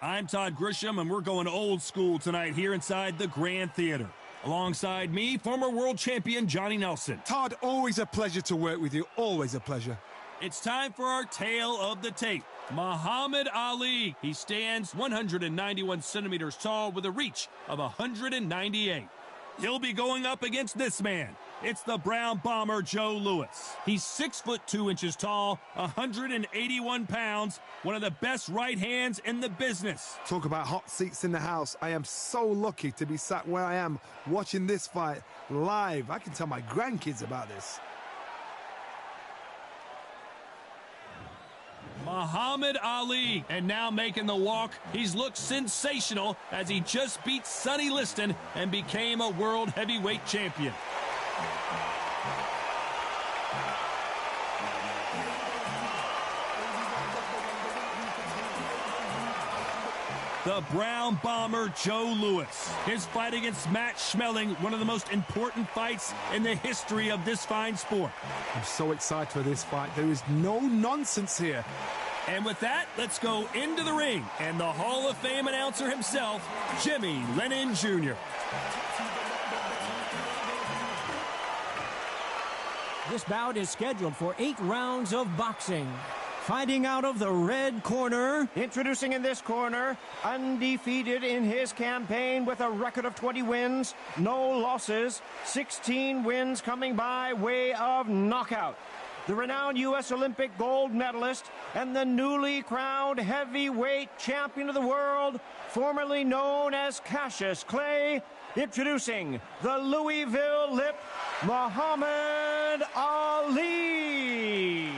I'm Todd Grisham, and we're going old school tonight here inside the Grand Theater. Alongside me, former world champion Johnny Nelson. Todd, always a pleasure to work with you. Always a pleasure. It's time for our tale of the tape. Muhammad Ali. He stands 191 centimeters tall with a reach of 198. He'll be going up against this man. It's the Brown Bomber Joe Louis. He's 6'2" tall, 181 pounds, one of the best right hands in the business. Talk about hot seats in the house. I am so lucky to be sat where I am watching this fight live. I can tell my grandkids about this. Muhammad Ali, and now making the walk, he's looked sensational as he just beat Sonny Liston and became a world heavyweight champion. The Brown Bomber Joe Louis. His fight against Matt Schmeling, one of the most important fights in the history of this fine sport. I'm so excited for this fight. There is no nonsense here. And with that, let's go into the ring. And the Hall of Fame announcer himself, Jimmy Lennon Jr. This bout is scheduled for 8 rounds of boxing. Fighting out of the red corner. Introducing in this corner, undefeated in his campaign with a record of 20 wins, no losses, 16 wins coming by way of knockout. The renowned U.S. Olympic gold medalist and the newly crowned heavyweight champion of the world, formerly known as Cassius Clay, introducing the Louisville Lip, Muhammad Ali.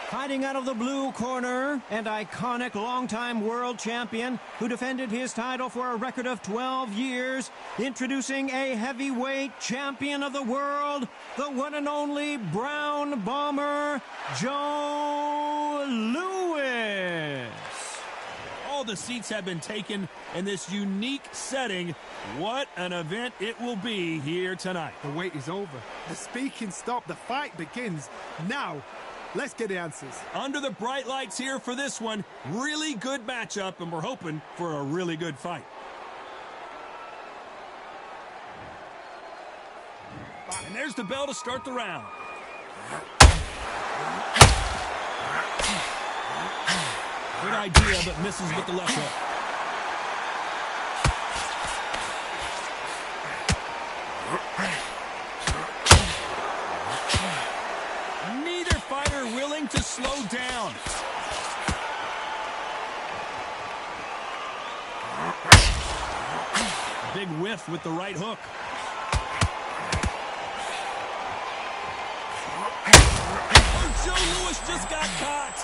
Fighting out of the blue corner, and iconic longtime world champion who defended his title for a record of 12 years, introducing a heavyweight champion of the world, the one and only Brown Bomber, Joe Louis. All the seats have been taken in this unique setting. What an event it will be here tonight. The wait is over. The speaking stopped. The fight begins now. Let's get the answers. Under the bright lights here for this one, really good matchup, and we're hoping for a really good fight. And there's the bell to start the round. Good idea, but misses with the left hook. Willing to slow down. Big whiff with the right hook. Oh, Joe Louis just got caught.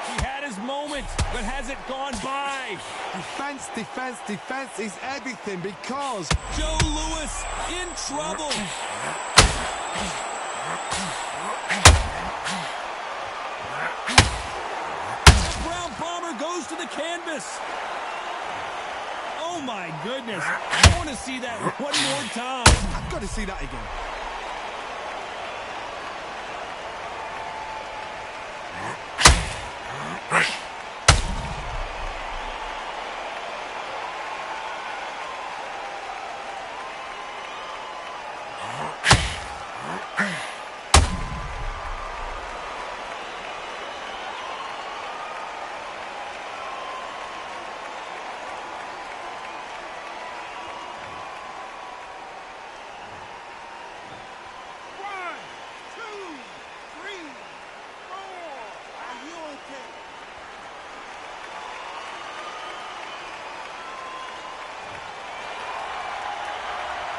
He had his moment, but has it gone by? Defense, defense, defense is everything because Joe Louis in trouble. Brown Bomber goes to the canvas. Oh my goodness. I want to see that one more time. I've got to see that again.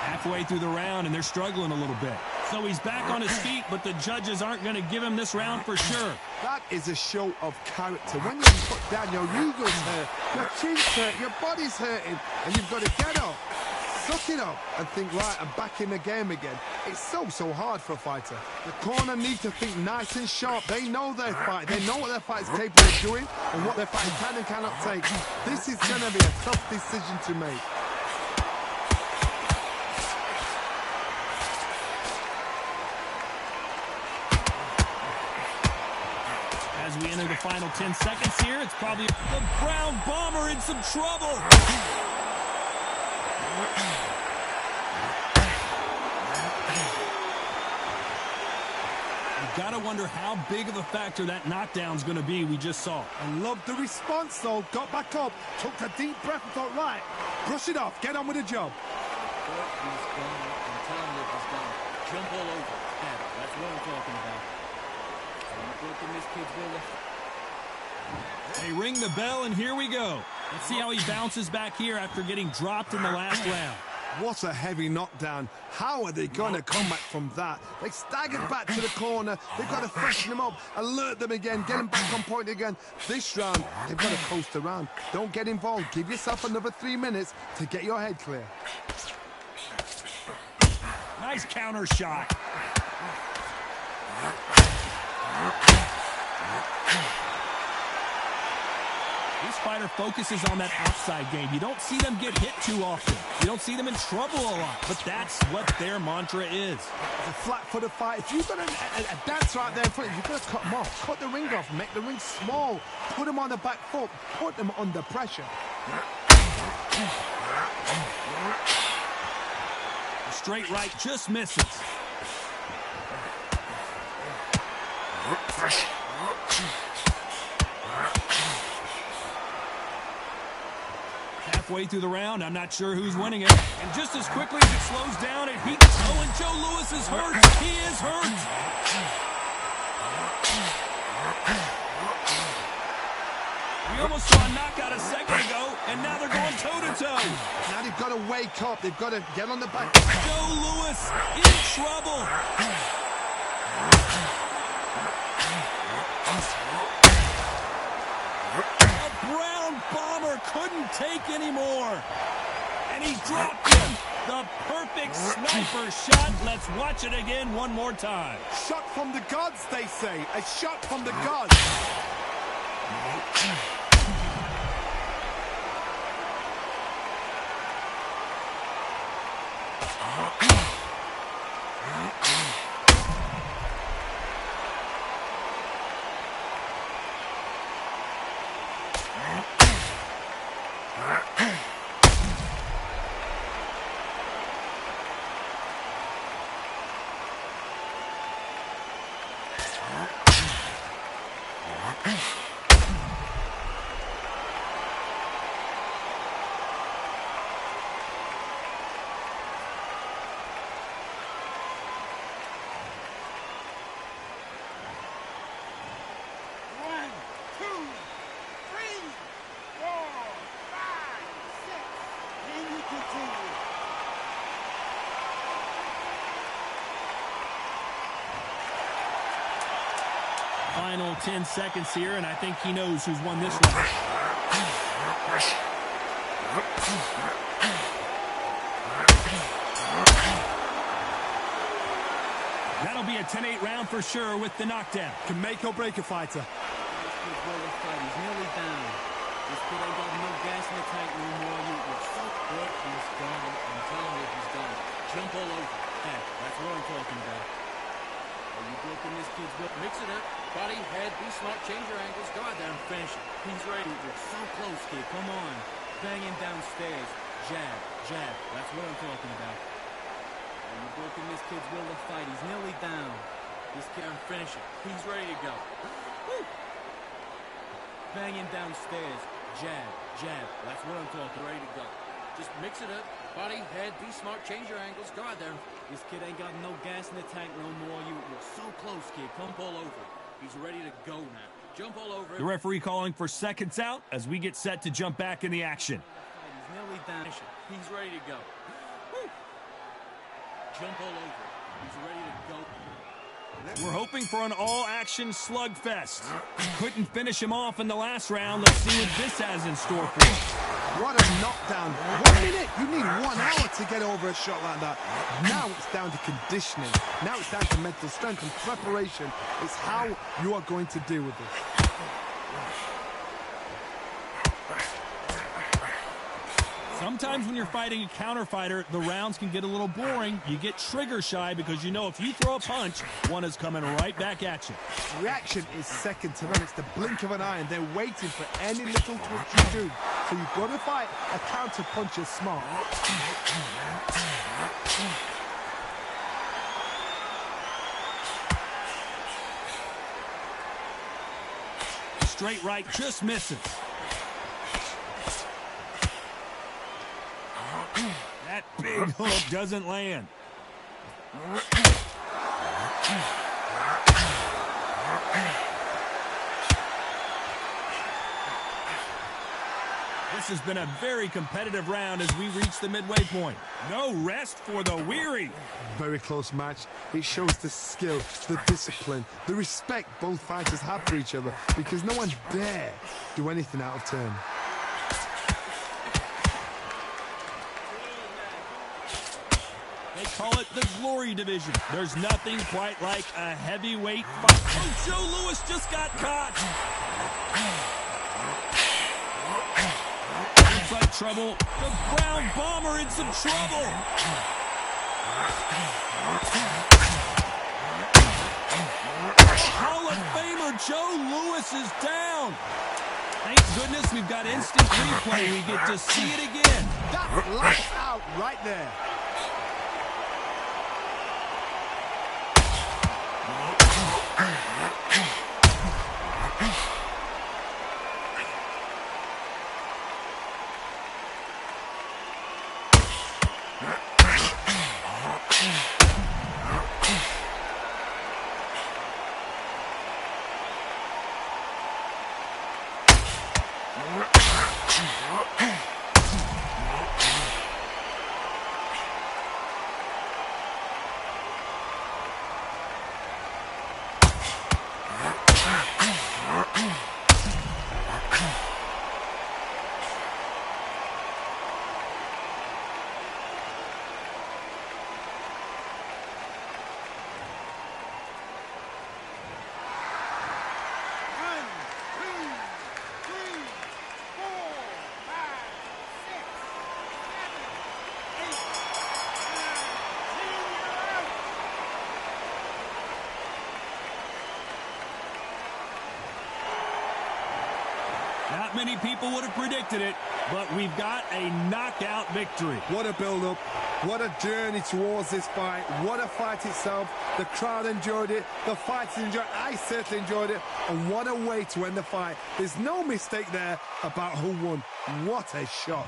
Halfway through the round, and they're struggling a little bit. So he's back on his feet, but the judges aren't going to give him this round for sure. That is a show of character. When you're put down, your ego's hurt, your chin's hurt, your body's hurting, and you've got to get up, suck it up, and think, right, I'm back in the game again. It's so hard for a fighter. The corner need to think nice and sharp. They know their fight. They know what their fight is capable of doing and what their fight can and cannot take. This is going to be a tough decision to make. As As we enter the final 10 seconds here, it's probably the Brown Bomber in some trouble. You gotta wonder how big of a factor that knockdown's gonna be we just saw. I love the response, though. Got back up, took a deep breath and thought, right, brush it off, get on with the job. He's gone. I'm telling you, he's gone. Jump all over. Yeah, that's what I'm talking about. Broken this kid's will. They ring the bell, and here we go. Let's see how he bounces back here after getting dropped in the last round. What a heavy knockdown. How are they going to come back from that? They staggered back to the corner. They've got to freshen them up, alert them again, get them back on point again. This round, they've got to coast around. Don't get involved. Give yourself another 3 minutes to get your head clear. Nice counter shot. This fighter focuses on that outside game. You don't see them get hit too often. You don't see them in trouble a lot. But that's what their mantra is. It's a flat-footed fight. If you've got a dancer out there in front of you, you've got to cut them off. Cut the ring off. Make the ring small. Put them on the back foot. Put them under pressure. A straight right just misses. Halfway through the round, I'm not sure who's winning it. And just as quickly as it slows down, it heats. Oh, and Joe Louis is hurt. He is hurt. We almost saw a knockout a second ago, and now they're going toe-to-toe. Now they've got to wake up. They've got to get on the back. Joe Louis in trouble. Brown Bomber couldn't take anymore. And he dropped him. The perfect sniper shot. Let's watch it again one more time. Shot from the gods, they say. A shot from the gods. Final 10 seconds here, and I think he knows who's won this round. That'll be a 10-8 round for sure with the knockdown. Can make or break a fighter. He's nearly down. This kid ain't got no gas in the tank no more. You're so good. He's gone. I'm telling you, he's gone. Jump all over. Heck, that's what I'm talking about. Are you broken this kid's whip? Mix it up. Body, head, be smart, change your angles. Go out there and finish it. He's ready. You're so close, kid. Come on. Banging downstairs. Jab, jab. That's what I'm talking about. Are you broken this kid's will to fight? He's nearly down. This kid, I'm finishing. He's ready to go. Woo! Banging downstairs. Jab, jab. That's what I'm talking. Ready to go. Just mix it up. Body, head, be smart, change your angles. Go out there. This kid ain't got no gas in the tank no more. You're so close, kid. Come all over. He's ready to go now. Jump all over. The referee calling for seconds out as we get set to jump back in the action. He's nearly down. He's ready to go. Woo! Jump all over. He's ready to go. We're hoping for an all-action slugfest. Couldn't finish him off in the last round. Let's see what this has in store for him. What a knockdown. 1 minute. You need 1 hour to get over a shot like that. Now it's down to conditioning. Now it's down to mental strength and preparation. It's how you are going to deal with this. Sometimes when you're fighting a counter fighter, the rounds can get a little boring. You get trigger shy because you know if you throw a punch, one is coming right back at you. Reaction is second to none. It's the blink of an eye, and they're waiting for any little twitch you do. So you've got to fight a counter puncher smart. Straight right just misses. That big hook doesn't land. This has been a very competitive round as we reach the midway point. No rest for the weary. Very close match. It shows the skill, the discipline, the respect both fighters have for each other, because no one dare do anything out of turn. They call it the glory division. There's nothing quite like a heavyweight fight. Oh, Joe Louis just got caught. Looks like trouble. The Brown Bomber in some trouble. Hall of Famer Joe Louis is down. Thank goodness we've got instant replay. We get to see it again. That's lights out right there. Not many people would have predicted it, but we've got a knockout victory. What a build-up. What a journey towards this fight. What a fight itself. The crowd enjoyed it. The fighters enjoyed it. I certainly enjoyed it. And what a way to end the fight. There's no mistake there about who won. What a shot.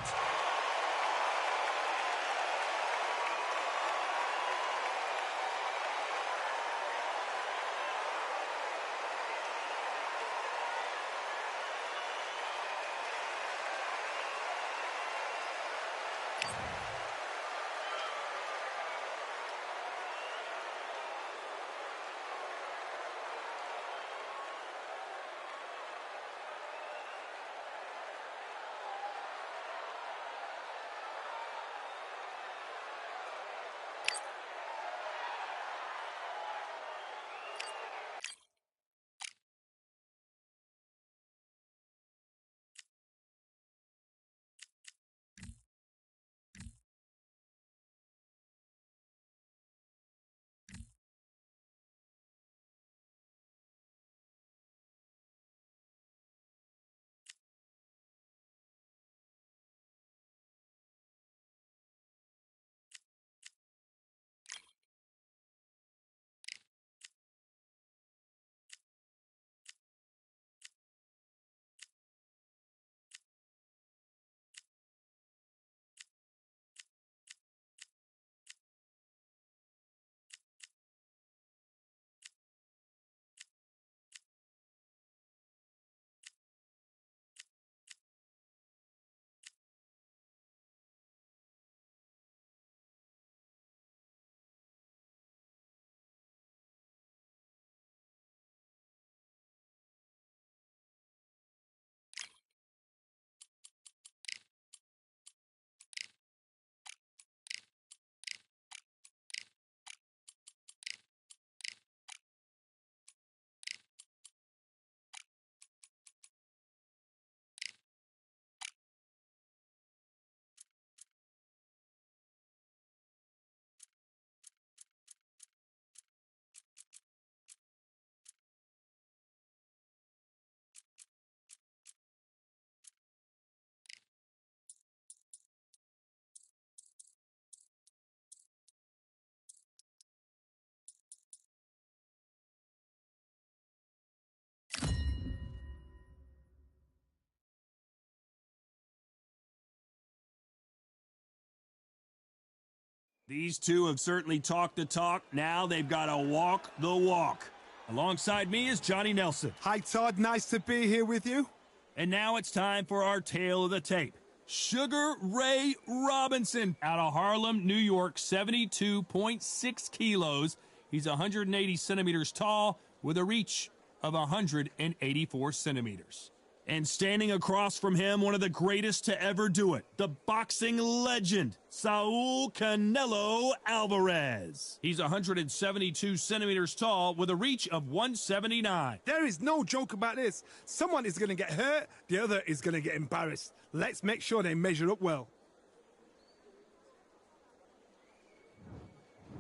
These two have certainly talked the talk. Now they've got to walk the walk. Alongside me is Johnny Nelson. Hi, Todd. Nice to be here with you. And now it's time for our tale of the tape. Sugar Ray Robinson out of Harlem, New York, 72.6 kilos. He's 180 centimeters tall with a reach of 184 centimeters. And standing across from him, one of the greatest to ever do it, the boxing legend, Saul Canelo Alvarez. He's 172 centimeters tall with a reach of 179. There is no joke about this. Someone is going to get hurt, the other is going to get embarrassed. Let's make sure they measure up well.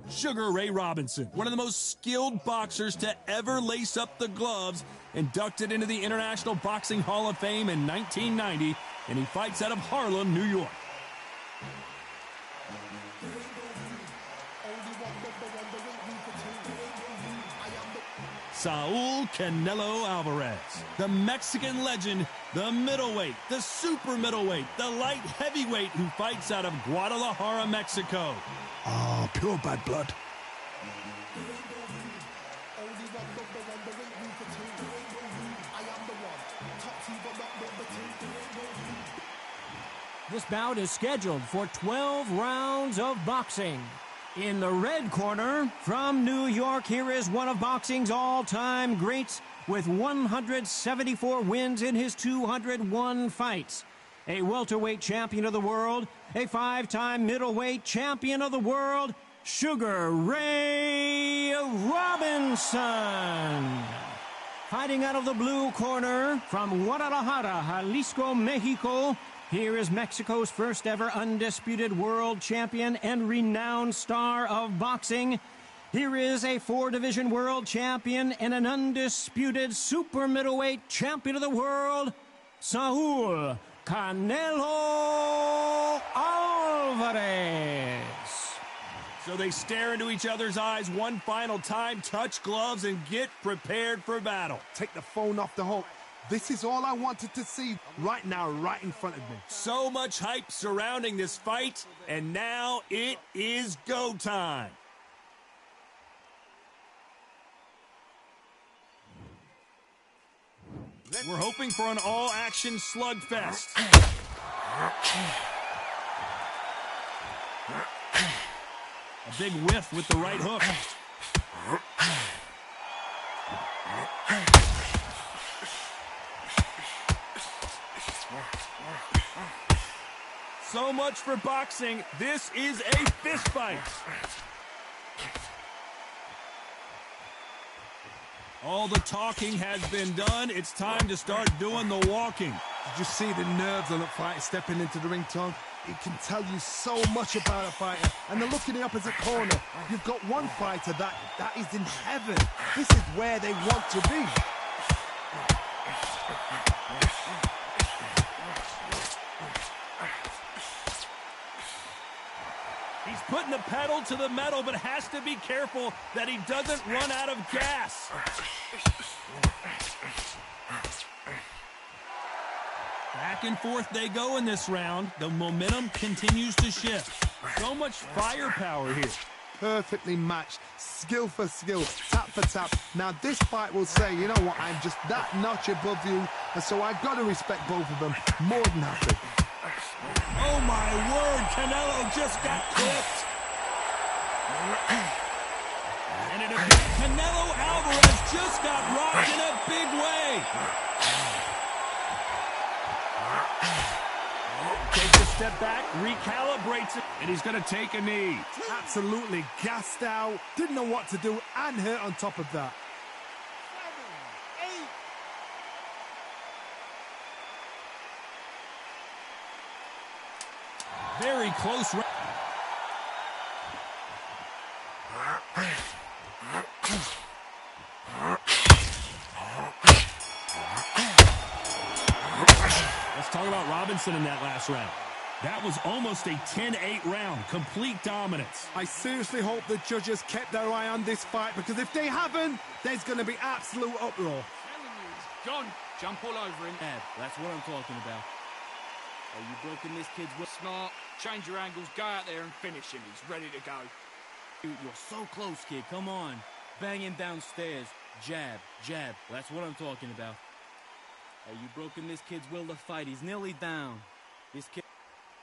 Sugar Ray Robinson, one of the most skilled boxers to ever lace up the gloves, inducted into the International Boxing Hall of Fame in 1990, and he fights out of Harlem, New York. Saul Canelo Alvarez, the Mexican legend, the middleweight, the super middleweight, the light heavyweight who fights out of Guadalajara, Mexico. Oh, pure bad blood. This bout is scheduled for 12 rounds of boxing. In the red corner, from New York, here is one of boxing's all-time greats with 174 wins in his 201 fights. A welterweight champion of the world, a 5-time middleweight champion of the world, Sugar Ray Robinson. Fighting out of the blue corner, from Guadalajara, Jalisco, Mexico, here is Mexico's first ever undisputed world champion and renowned star of boxing. Here is a 4-division world champion and an undisputed super middleweight champion of the world, Saul Canelo Alvarez. So they stare into each other's eyes one final time, touch gloves, and get prepared for battle. Take the phone off the hook. This is all I wanted to see right now, right in front of me. So much hype surrounding this fight, and now it is go time. We're hoping for an all-action slugfest. A big whiff with the right hook. So much for boxing. This is a fist fight. All the talking has been done. It's time to start doing the walking. Did you see the nerves on a fighter stepping into the ring, Tom? It can tell you so much about a fighter. And the look in the opposite corner, you've got one fighter that is in heaven. This is where they want to be. He's putting the pedal to the metal, but has to be careful that he doesn't run out of gas. Back and forth they go in this round. The momentum continues to shift. So much firepower here. Perfectly matched, skill for skill, tap for tap. Now this fight will say, you know what, I'm just that notch above you, and so I've got to respect both of them more than happy. Oh my word, Canelo just got clipped. And it appears Canelo Alvarez just got rocked in a big way. Takes a step back, recalibrates it, and he's going to take a knee. Absolutely gassed out, didn't know what to do, and hurt on top of that. Very close. Let's talk about Robinson in that last round. That was almost a 10-8 round, complete dominance. I seriously hope the judges kept their eye on this fight, because if they haven't, there's going to be absolute uproar. Gone. Jump all over him. Yeah, that's what I'm talking about. Oh, you broken this kid's will. Smart. Change your angles. Go out there and finish him. He's ready to go. You're so close, kid. Come on. Bang him downstairs. Jab, jab. That's what I'm talking about. Oh, you broken this kid's will to fight. He's nearly down. This kid...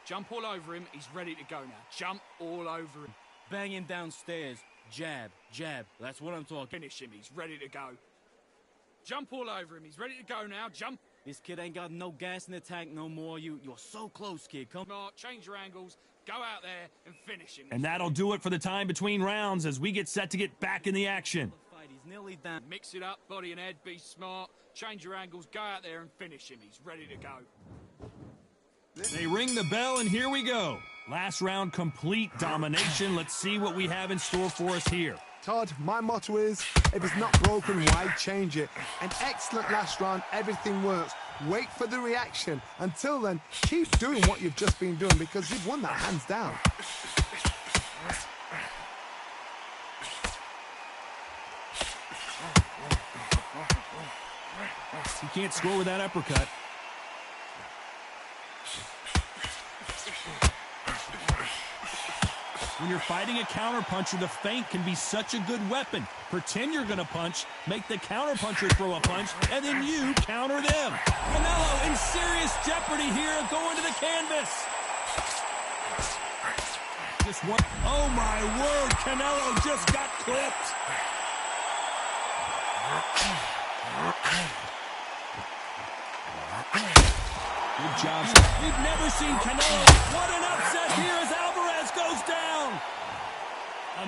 Jump all over him. He's ready to go now. Jump all over him. Bang him downstairs. Jab, jab. That's what I'm talking... Finish him. He's ready to go. Jump all over him. He's ready to go now. Jump. This kid ain't got no gas in the tank no more. You're so close, kid. Come on. Change your angles. Go out there and finish him. And that'll do it for the time between rounds as we get set to get back in the action. He's nearly down. Mix it up, body and head, be smart. Change your angles, go out there and finish him. He's ready to go. They ring the bell, and here we go. Last round, complete domination. Let's see what we have in store for us here. Todd, my motto is, if it's not broken, why change it? An excellent last round, everything works. Wait for the reaction. Until then, keep doing what you've just been doing because you've won that hands down. He can't score with that uppercut. When you're fighting a counterpuncher, the feint can be such a good weapon. Pretend you're going to punch, make the counterpuncher throw a punch, and then you counter them. Canelo in serious jeopardy here, going to the canvas. Just one. Oh, my word. Canelo just got clipped. Good job. We've never seen Canelo. What an upset here as Alvarez goes down.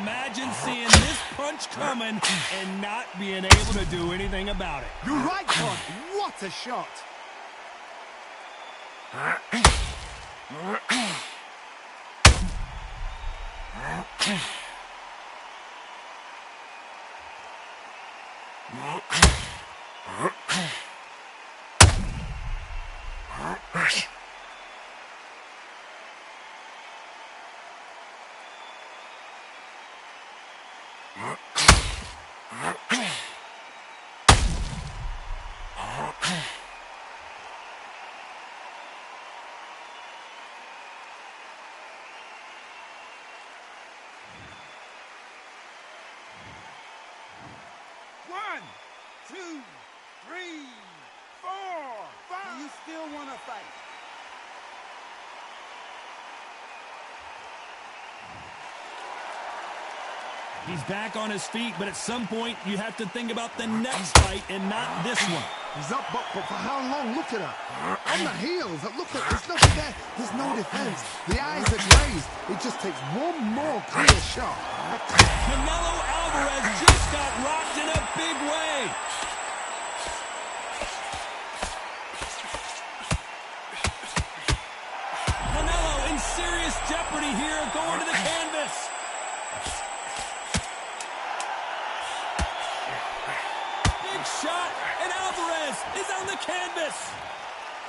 Imagine seeing this punch coming and not being able to do anything about it. You're right, Todd. What a shot. One, two, three, four, five. You still want to fight? He's back on his feet, but at some point you have to think about the next fight and not this one. He's up, but for how long? Look at that. On the heels. Look at, there's nothing there. There's no defense. The eyes are glazed. It just takes one more clear shot. Canelo Alvarez just got rocked in a big way. Canelo in serious jeopardy here, going to the canvas. Big shot, and Alvarez is on the canvas.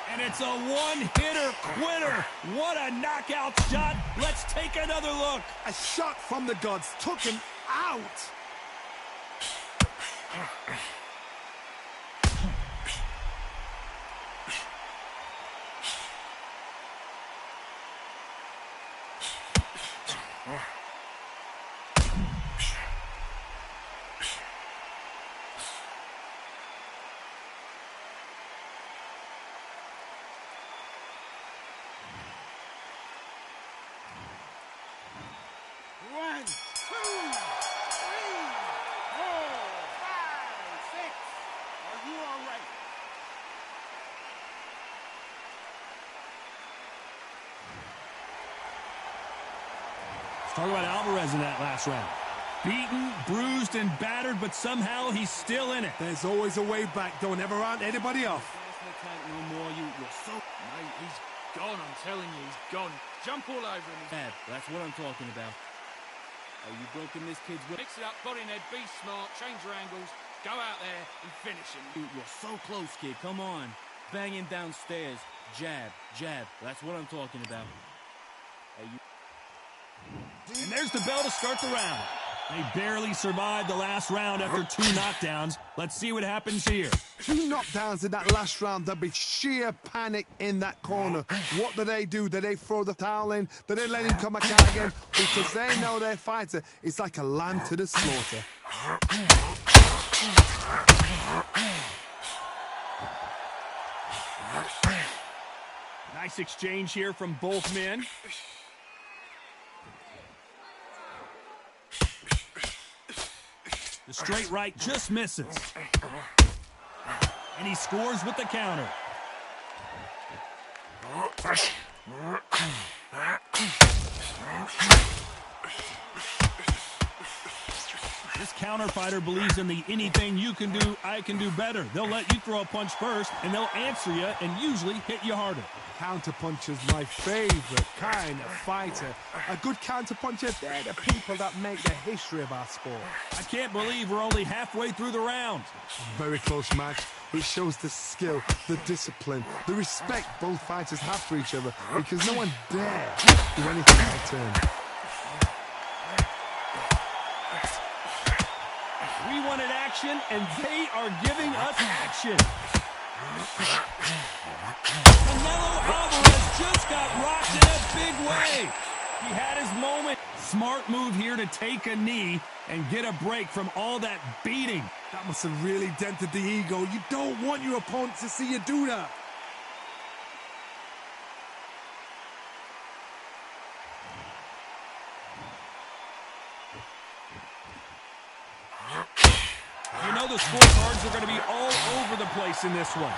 And it's a one-hitter quitter. What a knockout shot. Let's take another look. A shot from the gods took him out. One, two, three, four, five, six. Are you all right? Let's talk about Alvarez in that last round. Beaten, bruised, and battered, but somehow he's still in it. There's always a way back. Don't ever round anybody off. No more. You're so... Mate, he's gone. I'm telling you, he's gone. Jump all over him. bad. That's what I'm talking about. Oh, you broken this kid's will. Mix it up, body and head, be smart, change your angles, go out there and finish him. You're so close, kid. Come on. Bang him downstairs. Jab, jab. That's what I'm talking about. Oh, you... And there's the bell to start the round. They barely survived the last round after 2 knockdowns. Let's see what happens here. 2 knockdowns in that last round. There'll be sheer panic in that corner. What do they do? Do they throw the towel in? Do they let him come back out again? Because they know their fighter is like a lamb to the slaughter. Nice exchange here from both men. The straight right just misses. And he scores with the counter. This counter fighter believes in the anything you can do, I can do better. They'll let you throw a punch first, and they'll answer you and usually hit you harder. Counterpuncher's my favorite kind of fighter. A good counterpuncher, they're the people that make the history of our sport. I can't believe we're only halfway through the round. Very close match. It shows the skill, the discipline, the respect both fighters have for each other, because no one dare do anything out of turn. We wanted action, and they are giving us action. Canelo Alvarez just got rocked in a big way. He had his moment. Smart move here to take a knee and get a break from all that beating. That must have really dented the ego. You don't want your opponent to see you do that. You know the scorecards are going to be all over the place in this one.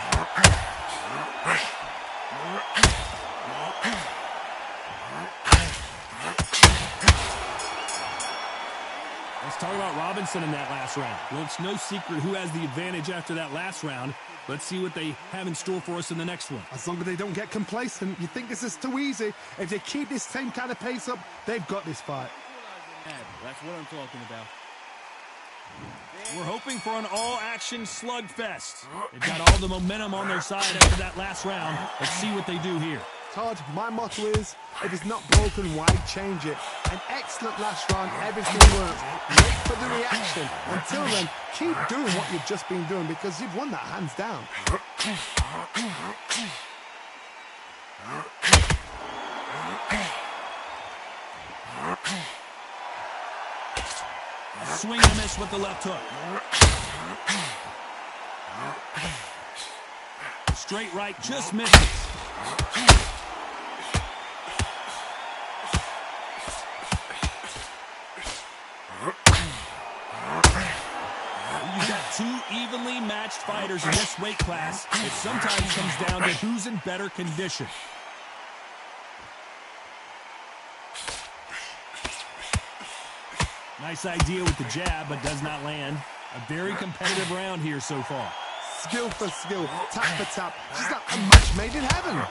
Let's talk about Robinson in that last round. Well, it's no secret who has the advantage after that last round. Let's see what they have in store for us in the next one. As long as they don't get complacent, you think this is too easy. If they keep this same kind of pace up, they've got this fight. That's what I'm talking about. We're hoping for an all-action slugfest. They've got all the momentum on their side after that last round. Let's see what they do here. Todd, my motto is, if it's not broken, why change it? An excellent last round, everything works. Wait for the reaction. Until then, keep doing what you've just been doing, because you've won that hands down. Swing and miss with the left hook. Straight right just misses. You've got 2 evenly matched fighters in this weight class. It sometimes comes down to who's in better condition. Nice idea with the jab, but does not land. A very competitive round here so far. Skill for skill, tap for tap. Just like a match made in heaven.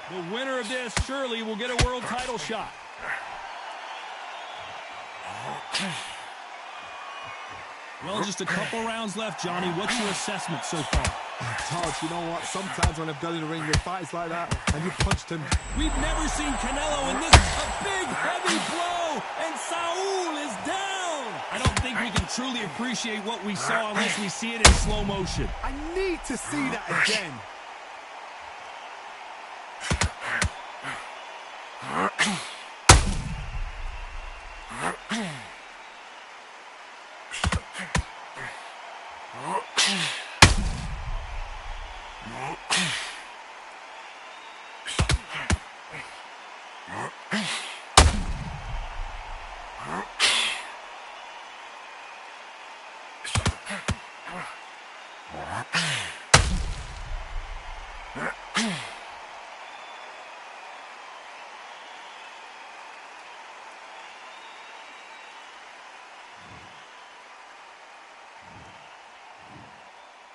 The winner of this surely will get a world title shot. Well, just a couple rounds left, Johnny. What's your assessment so far? Todd, you know what? Sometimes when I've done in the ring with fights like that, and you punched him. We've never seen Canelo in this. A big, heavy blow, and Saul is down. I don't think we can truly appreciate what we saw unless we see it in slow motion. I need to see that again.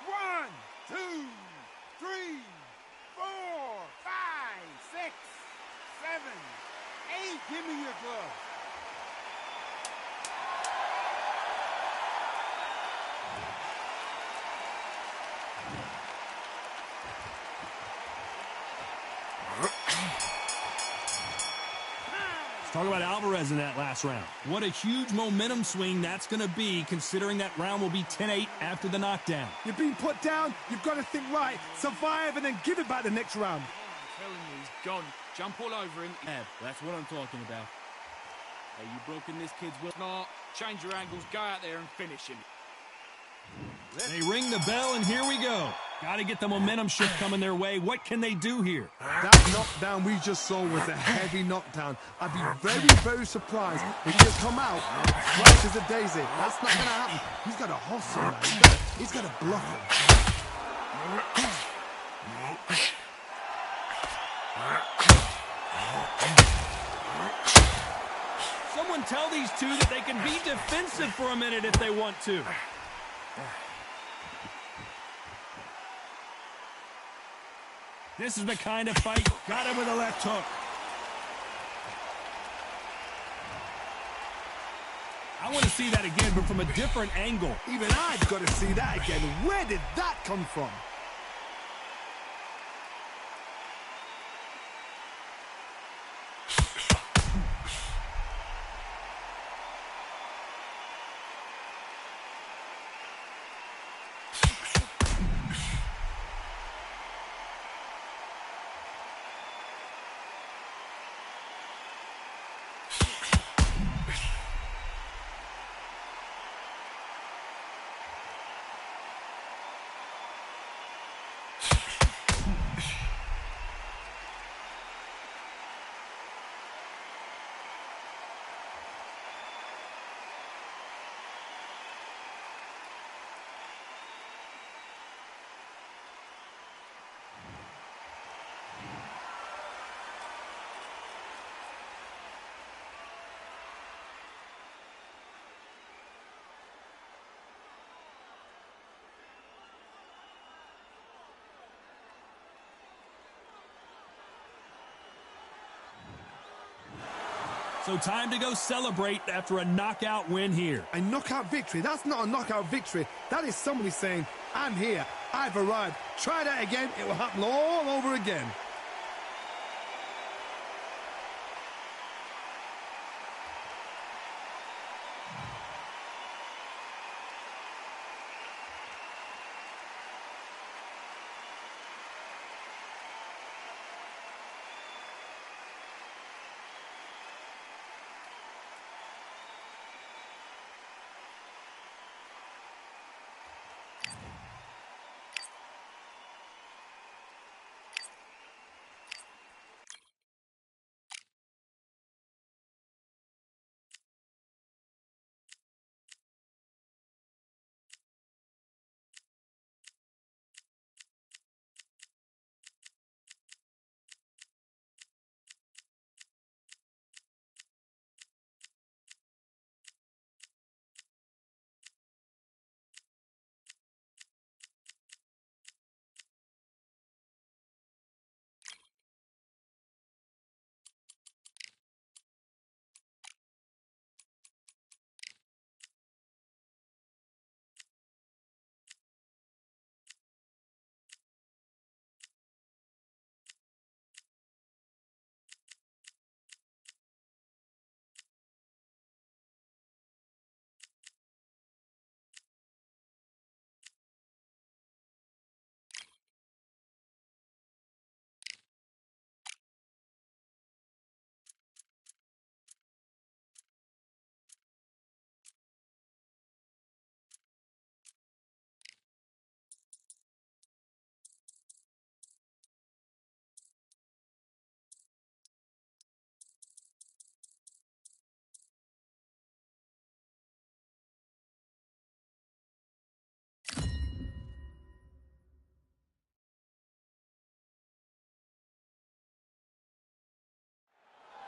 One, two, three, 4, 5, 6, 7, 8. Give me your glove. Let's talk about Alvarez in that last round. What a huge momentum swing that's going to be, considering that round will be 10-8 after the knockdown. You're being put down, you've got to think right, survive, and then give it back the next round. I'm telling you, he's gone. Jump all over him. Yeah, that's what I'm talking about. Hey, you broken this kid's will. Not. Change your angles, go out there and finish him. They ring the bell, and here we go. Got to get the momentum shift coming their way. What can they do here? That knockdown we just saw was a heavy knockdown. I'd be very, very surprised if he just come out fresh as a daisy. That's not going to happen. He's got to hustle now. He's got to bluff him. Someone tell these two that they can be defensive for a minute if they want to. This is the kind of fight. Got him with a left hook. I want to see that again, but from a different angle. Even I've got to see that again. Where did that come from? So time to go celebrate after a knockout win here. A knockout victory? That's not a knockout victory. That is somebody saying, I'm here, I've arrived. Try that again, it will happen all over again.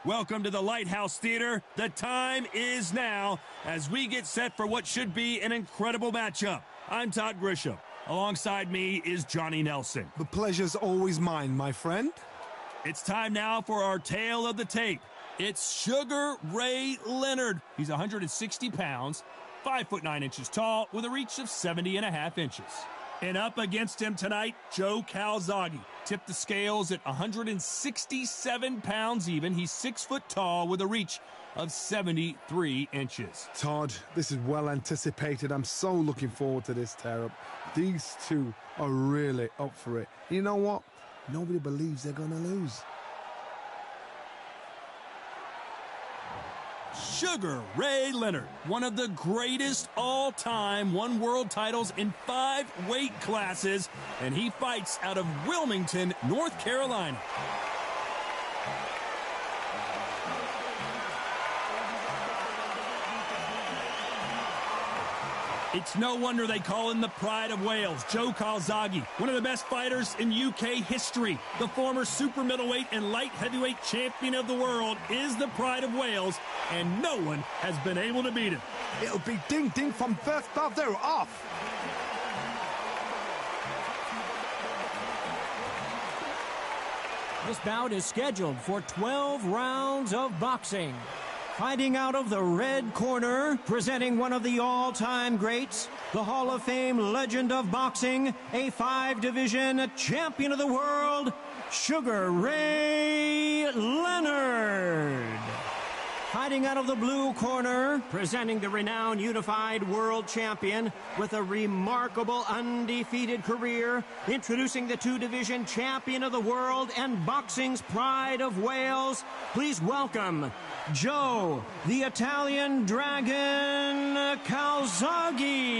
Welcome to the Lighthouse Theater. The time is now as we get set for what should be an incredible matchup. I'm Todd Grisham. Alongside me is Johnny Nelson. The pleasure's always mine, my friend. It's time now for our tale of the tape. It's Sugar Ray Leonard. He's 160 pounds, 5'9" tall, with a reach of 70.5 inches. And up against him tonight, Joe Calzaghe. Tipped the scales at 167 pounds even. He's 6 foot tall with a reach of 73 inches. Todd, this is well anticipated. I'm so looking forward to this tear-up. These two are really up for it. You know what? Nobody believes they're going to lose. Sugar Ray Leonard, one of the greatest all-time, won world titles in 5 weight classes, and he fights out of Wilmington, North Carolina. It's no wonder they call him the Pride of Wales. Joe Calzaghe, one of the best fighters in UK history. The former super middleweight and light heavyweight champion of the world is the Pride of Wales, and no one has been able to beat him. It'll be ding-ding from first bell. They're off. This bout is scheduled for 12 rounds of boxing. Fighting out of the red corner, presenting one of the all-time greats, the Hall of Fame legend of boxing, a 5-division champion of the world, Sugar Ray Leonard. Fighting out of the blue corner, presenting the renowned unified world champion with a remarkable undefeated career, introducing the 2-division champion of the world and boxing's Pride of Wales, please welcome Joe, the Italian Dragon Calzaghe.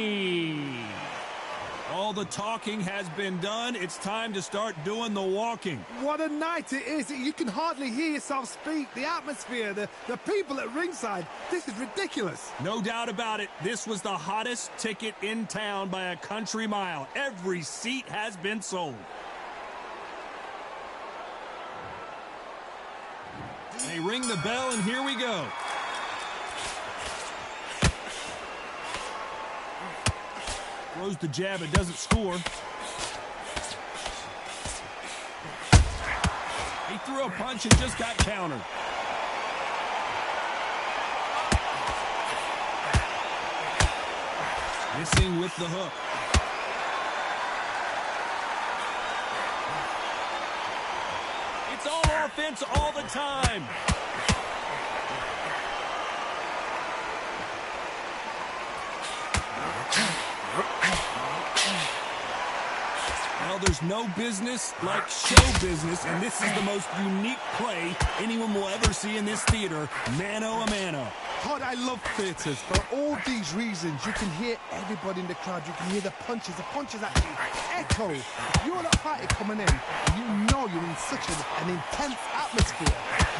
All the talking has been done. It's time to start doing the walking. What a night it is. You can hardly hear yourself speak. The atmosphere, the people at ringside. This is ridiculous. No doubt about it. This was the hottest ticket in town by a country mile. Every seat has been sold. They ring the bell, and here we go. Throws the jab, it doesn't score. He threw a punch and just got countered. Missing with the hook. It's all offense all the time. Well, there's no business like show business, and this is the most unique play anyone will ever see in this theater, mano a mano. Todd, I love theatres. For all these reasons, you can hear everybody in the crowd. You can hear the punches actually echo. You're the fighter coming in, you know you're in such an intense atmosphere.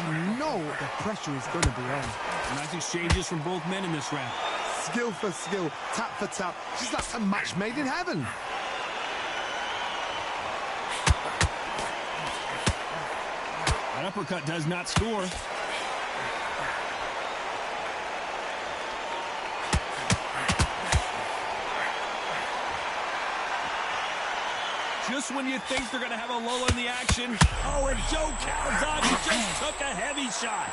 You know the pressure is going to be on. Nice exchanges from both men in this round. Skill for skill, tap for tap. Just like a match made in heaven. That uppercut does not score. Just when you think they're going to have a lull in the action. Oh, and Joe Calzaghe just took a heavy shot.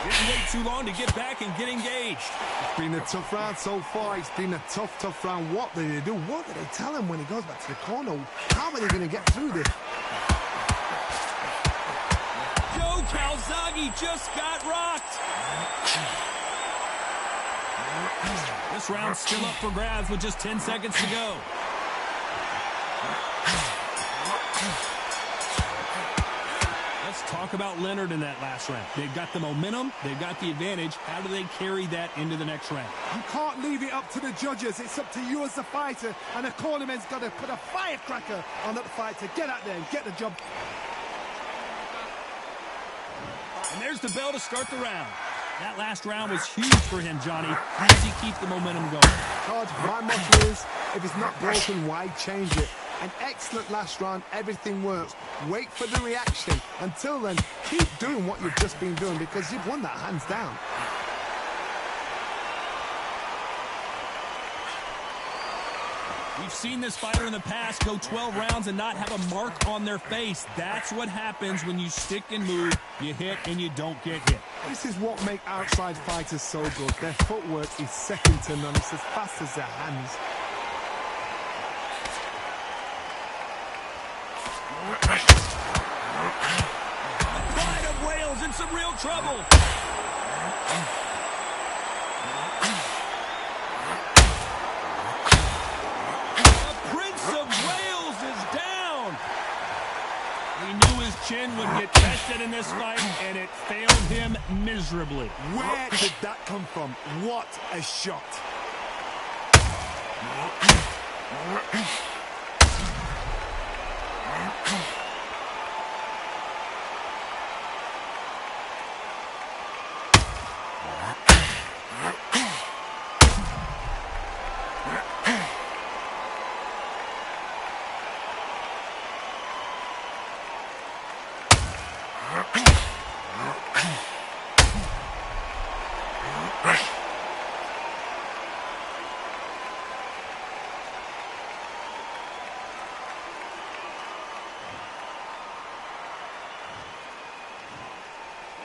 Didn't wait too long to get back and get engaged. It's been a tough round so far. It's been a tough round. What do they do? What do they tell him when he goes back to the corner? How are they going to get through this? Joe Calzaghe just got rocked. This round's still up for grabs with just 10 seconds to go. Let's talk about Leonard in that last round. They've got the momentum. They've got the advantage. How do they carry that into the next round? You can't leave it up to the judges. It's up to you as the fighter. And the cornerman's got to put a firecracker on that fighter. Get out there and get the job. And there's the bell to start the round. That last round was huge for him, Johnny. How does he keep the momentum going? Todd, my motto is, if it's not broken, why change it? An excellent last round, everything works. Wait for the reaction. Until then, keep doing what you've just been doing because you've won that hands down. We've seen this fighter in the past go 12 rounds and not have a mark on their face. That's what happens when you stick and move, you hit, and you don't get hit. This is what makes outside fighters so good. Their footwork is second to none. It's as fast as their hands. Pride of Wales in some real trouble. The Prince of Wales is down. We knew his chin would get tested in this fight, and it failed him miserably. Where did that come from? What a shot.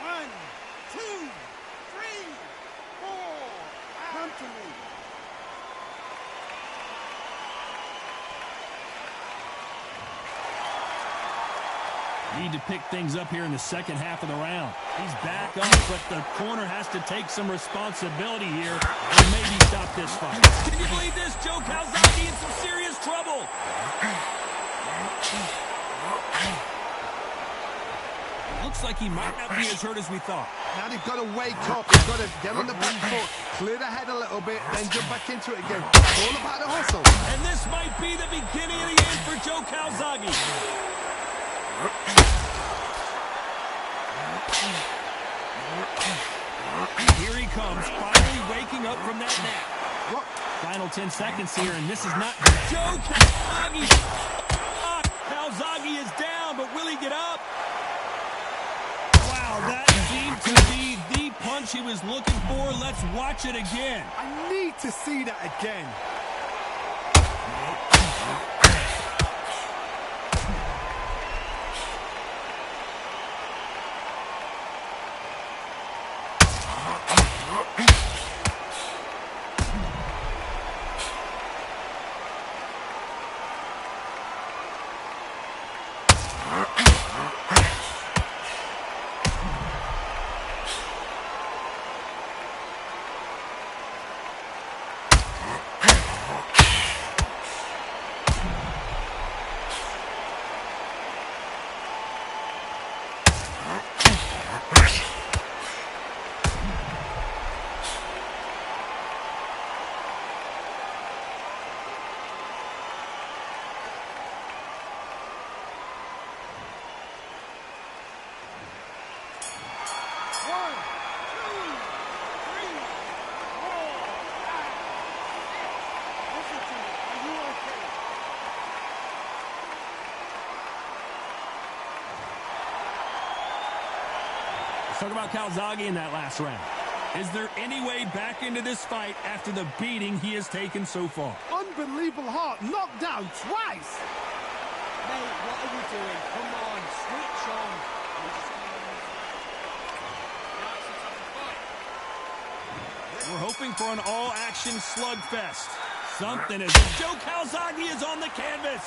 One, two, three, four. Come to me. Need to pick things up here in the second half of the round. He's back up, but the corner has to take some responsibility here and maybe stop this fight. Can you believe this? Joe Calzaghe in some serious trouble. Looks like he might not be as hurt as we thought. Now they've got to wake up. They've got to get on the back foot, clear the head a little bit, then jump back into it again. It's all about the hustle. And this might be the beginning of the end for Joe Calzaghe. Here he comes, finally waking up from that nap. Final 10 seconds here, and this is not Joe Calzaghe. Calzaghe is down, but will he get up? Wow, that seemed to be the punch he was looking for. Let's watch it again. I need to see that again. One, two, three, four, five, six. Listen to me. Are you okay? Let's talk about Calzaghe in that last round. Is there any way back into this fight after the beating he has taken so far? Unbelievable heart, knocked down twice. Mate, what are you doing? Come on, switch on. We're hoping for an all-action slugfest. Something as Joe Calzaghe is on the canvas.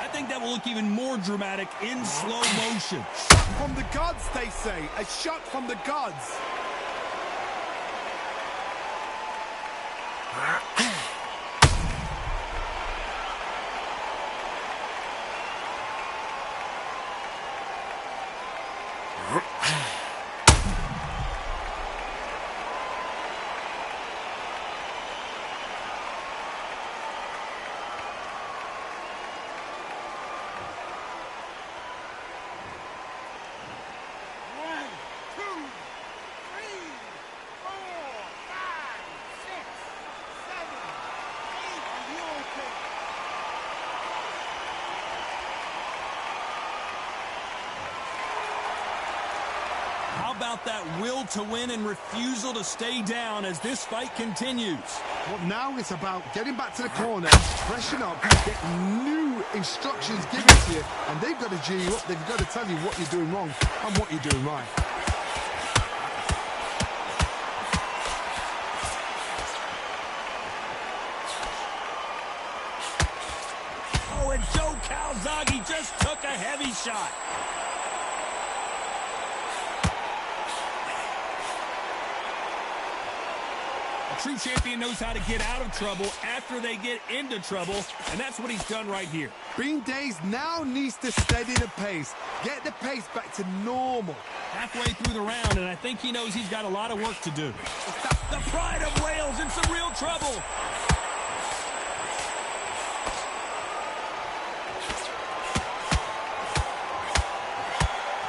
I think that will look even more dramatic in slow motion. Shot from the gods, they say. A shot from the gods. One, two, about that will to win and refusal to stay down as this fight continues. Well, now it's about getting back to the corner, freshen up, get new instructions given to you, and they've got to G you up. They've got to tell you what you're doing wrong and what you're doing right. Oh, and Joe Calzaghe just took a heavy shot. A true champion knows how to get out of trouble after they get into trouble, and that's what he's done right here. Bean Days now needs to steady the pace, get the pace back to normal. Halfway through the round, and I think he knows he's got a lot of work to do. The pride of Wales in some real trouble.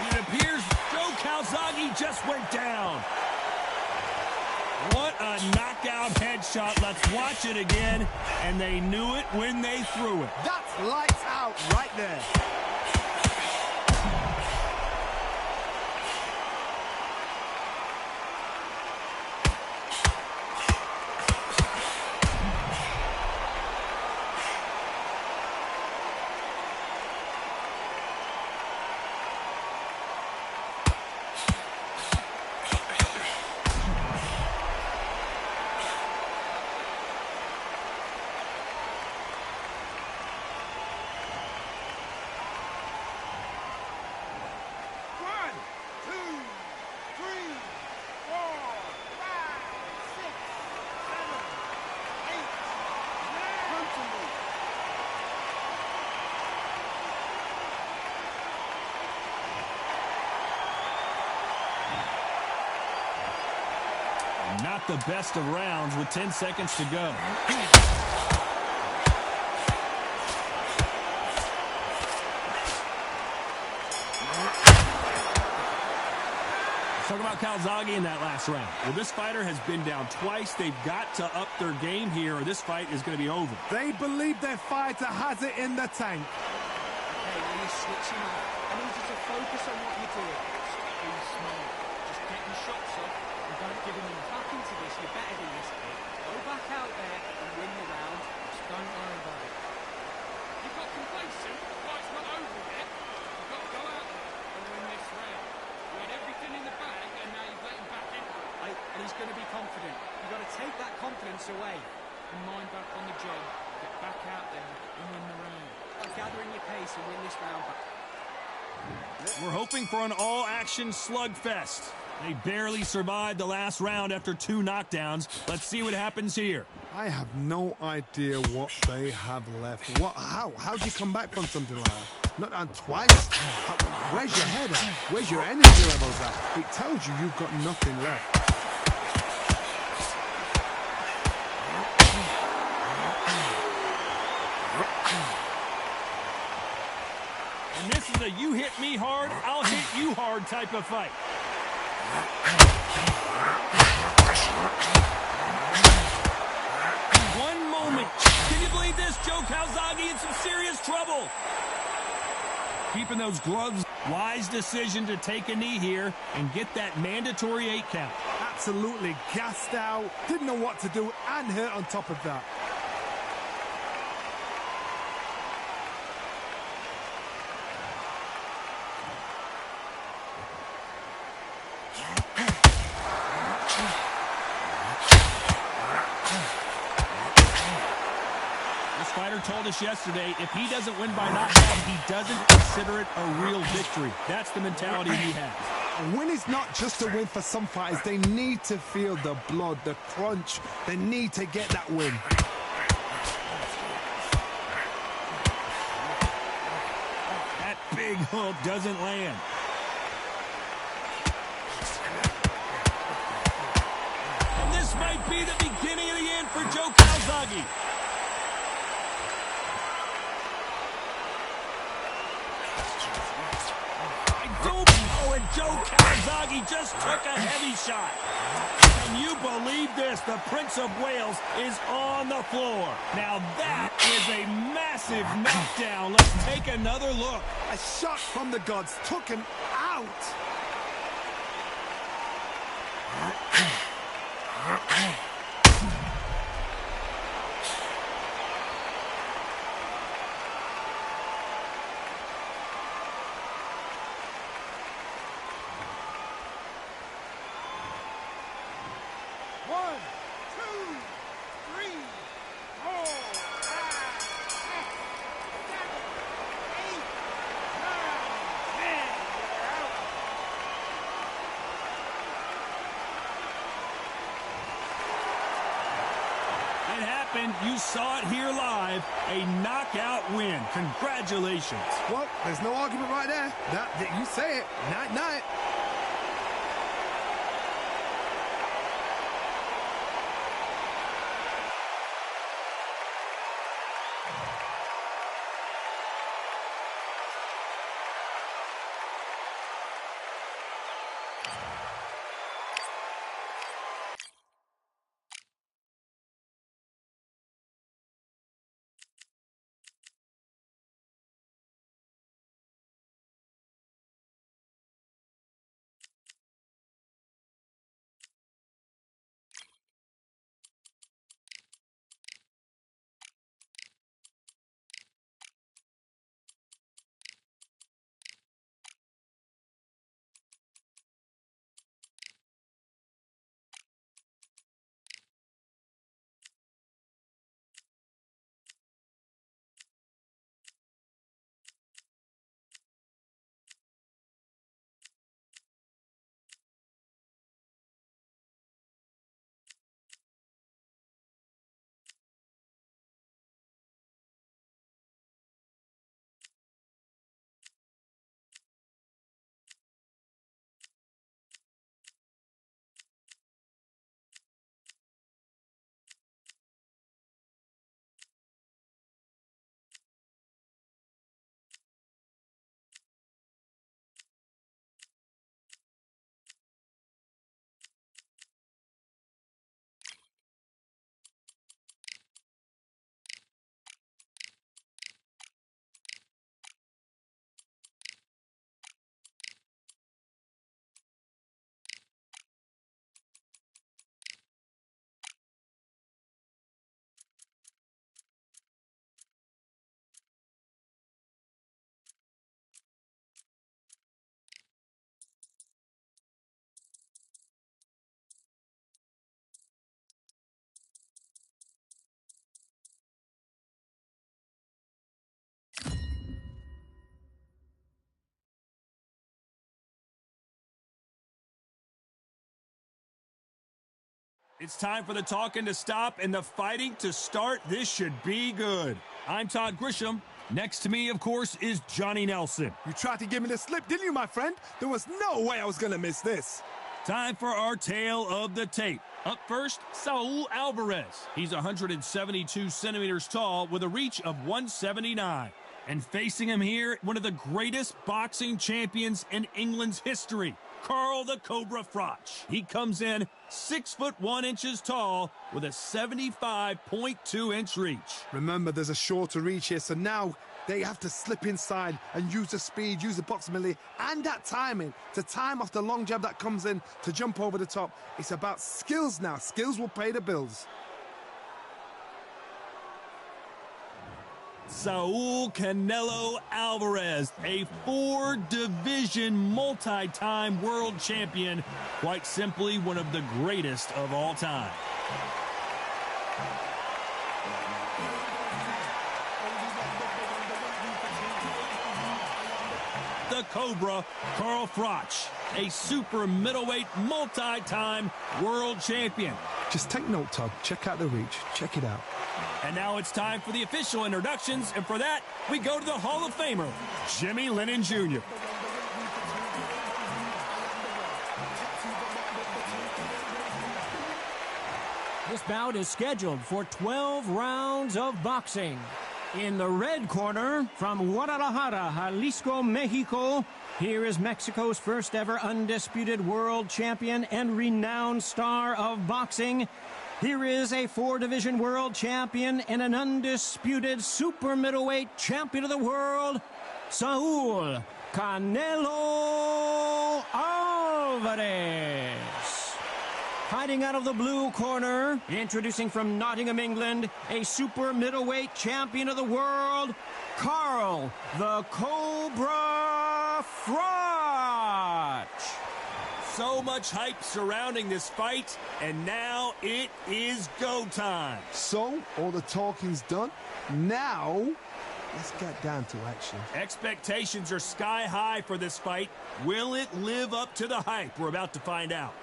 It appears Joe Calzaghe just went down. What a knockout headshot. Let's watch it again. And they knew it when they threw it. That's lights out right there. Not the best of rounds with 10 seconds to go. Talk about Calzaghe in that last round. Well, this fighter has been down twice. They've got to up their game here or this fight is going to be over. They believe their fighter has it in the tank. Okay, when you're switching off, I need you to focus on what you're doing. Stop being small. Just get your shots up and don't give him enough. Back into this, you're better than this kid. Go back out there and win the round. Just don't worry about it. You got complacent. The fight's not over yet. You've got to go out there and win this round. You had everything in the bag, and now you've let him back in. And he's going to be confident. You've got to take that confidence away and mind back on the job. Get back out there and win the round. Gathering your pace and win this round back. We're hoping for an all-action slugfest. They barely survived the last round after 2 knockdowns. Let's see what happens here. I have no idea what they have left. How do you come back from something like that? Not on twice? Where's your head at? Where's your energy levels at? It tells you you've got nothing left. And this is a you hit me hard, I'll hit you hard type of fight. One moment. Can you believe this? Joe Calzaghe in some serious trouble. Keeping those gloves. Wise decision to take a knee here and get that mandatory 8 count. Absolutely gassed out. Didn't know what to do and hurt on top of that. Told us yesterday, if he doesn't win by knockout, he doesn't consider it a real victory. That's the mentality he has. A win is not just a win for some fighters. They need to feel the blood, the crunch. They need to get that win. That big hook doesn't land. And this might be the beginning of the end for Joe Calzaghe. And Joe Calzaghe just took a heavy shot. Can you believe this? The Prince of Wales is on the floor. Now that is a massive knockdown. Let's take another look. A shot from the gods took him out. you saw it here live. A knockout win. Congratulations. Well, there's no argument right there. You say it. Night-night. It's time for the talking to stop and the fighting to start. This should be good. I'm Todd Grisham. Next to me, of course, is Johnny Nelson. You tried to give me the slip, didn't you, my friend? There was no way I was going to miss this. Time for our tale of the tape. Up first, Saul Alvarez. He's 172 centimeters tall with a reach of 179. And facing him here, one of the greatest boxing champions in England's history, Carl the Cobra Froch. He comes in 6 foot 1 inches tall with a 75.2-inch reach. Remember, there's a shorter reach here, so now they have to slip inside and use the speed, use the proximity, and that timing to time off the long jab that comes in to jump over the top. It's about skills now. Skills will pay the bills. Saul Canelo Alvarez, a 4-division multi-time world champion, quite simply one of the greatest of all time. The Cobra, Carl Froch, a super middleweight multi-time world champion. Just take note, Todd. Check out the reach. Check it out. And now it's time for the official introductions, and for that, we go to the Hall of Famer, Jimmy Lennon Jr. This bout is scheduled for 12 rounds of boxing. In the red corner, from Guadalajara, Jalisco, Mexico, here is Mexico's first ever undisputed world champion and renowned star of boxing. Here is a 4-division world champion and an undisputed super middleweight champion of the world, Saul Canelo Alvarez. Fighting out of the blue corner, introducing from Nottingham, England, a super middleweight champion of the world, Carl the Cobra Froch. So much hype surrounding this fight, and now it is go time. So, all the talking's done. Now, let's get down to action. Expectations are sky high for this fight. Will it live up to the hype? We're about to find out.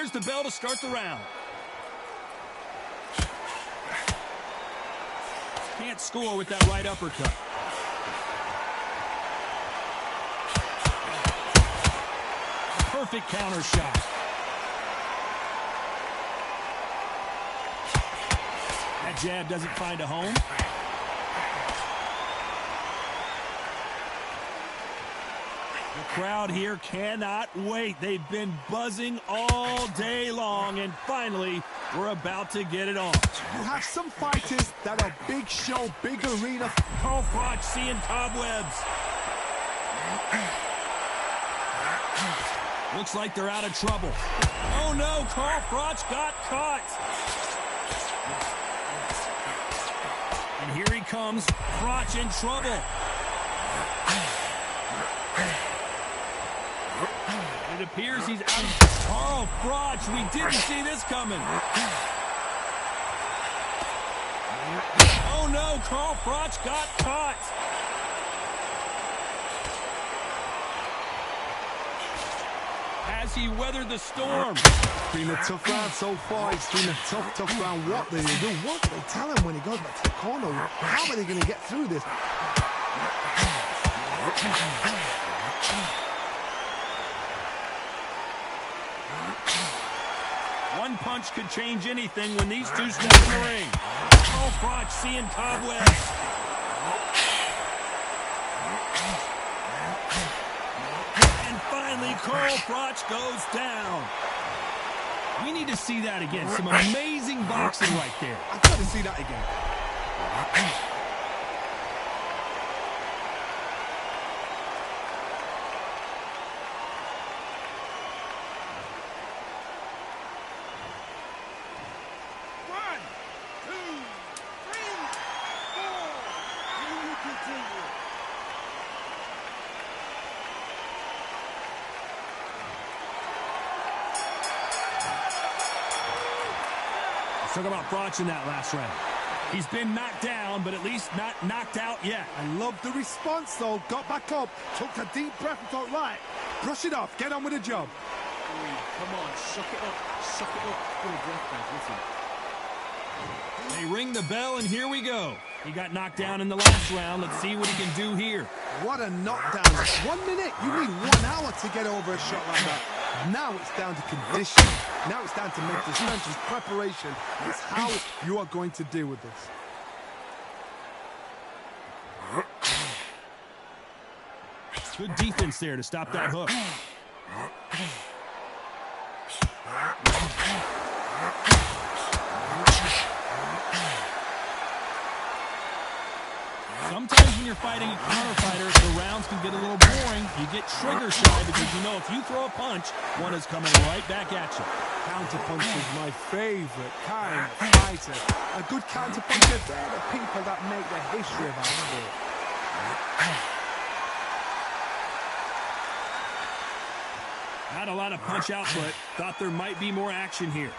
there's the bell to start the round. Can't score with that right uppercut. Perfect counter shot. That jab doesn't find a home. The crowd here cannot wait. They've been buzzing all day long, and finally, we're about to get it on. You have some fighters that are big show, big arena. Carl Froch seeing cobwebs. Looks like they're out of trouble. Oh no, Carl Froch got caught. And here he comes, Froch in trouble. It appears he's out of... Carl Froch, we didn't see this coming. Oh no, Carl Froch got caught. Has he weathered the storm? It's been a tough round so far. It's been a tough round. What do they do? What do they tell him when he goes back to the corner? How are they going to get through this? One punch could change anything when these two step in the ring. Carl Froch seeing cobwebs. And finally, Carl Froch goes down. We need to see that again. Some amazing boxing right there. I've got to see that again. Talk about Froch in that last round. He's been knocked down, but at least not knocked out yet. I love the response, though. Got back up, took a deep breath and thought, right, brush it off, get on with the job. Come on, suck it up, Put a breath back, listen. They ring the bell, and here we go. He got knocked down in the last round. Let's see what he can do here. What a knockdown. 1 minute, you need 1 hour to get over a shot like that. Now it's down to conditioning. Now it's down to mental strength and preparation. It's how you are going to deal with this. Good defense there to stop that hook. Sometimes when you're fighting a counter fighter, the rounds can get a little boring. You get trigger shy because you know if you throw a punch, one is coming right back at you. Counter punch is my favorite kind of fighter. A good counter puncher, they're the people that make the history of our sport. Not a lot of punch output. Thought there might be more action here.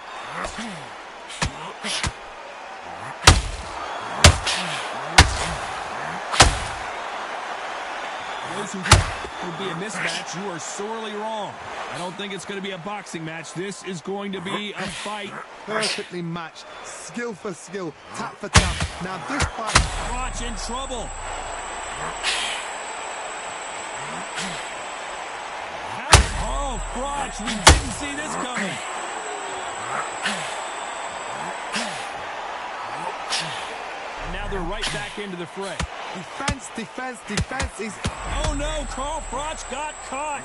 Those who would be a mismatch, you are sorely wrong. I don't think it's going to be a boxing match. This is going to be a fight. Perfectly matched, skill for skill, tap for tap. Now this fight... Froch in trouble. Carl Froch, we didn't see this coming. And now they're right back into the fray. Defense, defense, defense is... Oh no, Carl Froch got caught.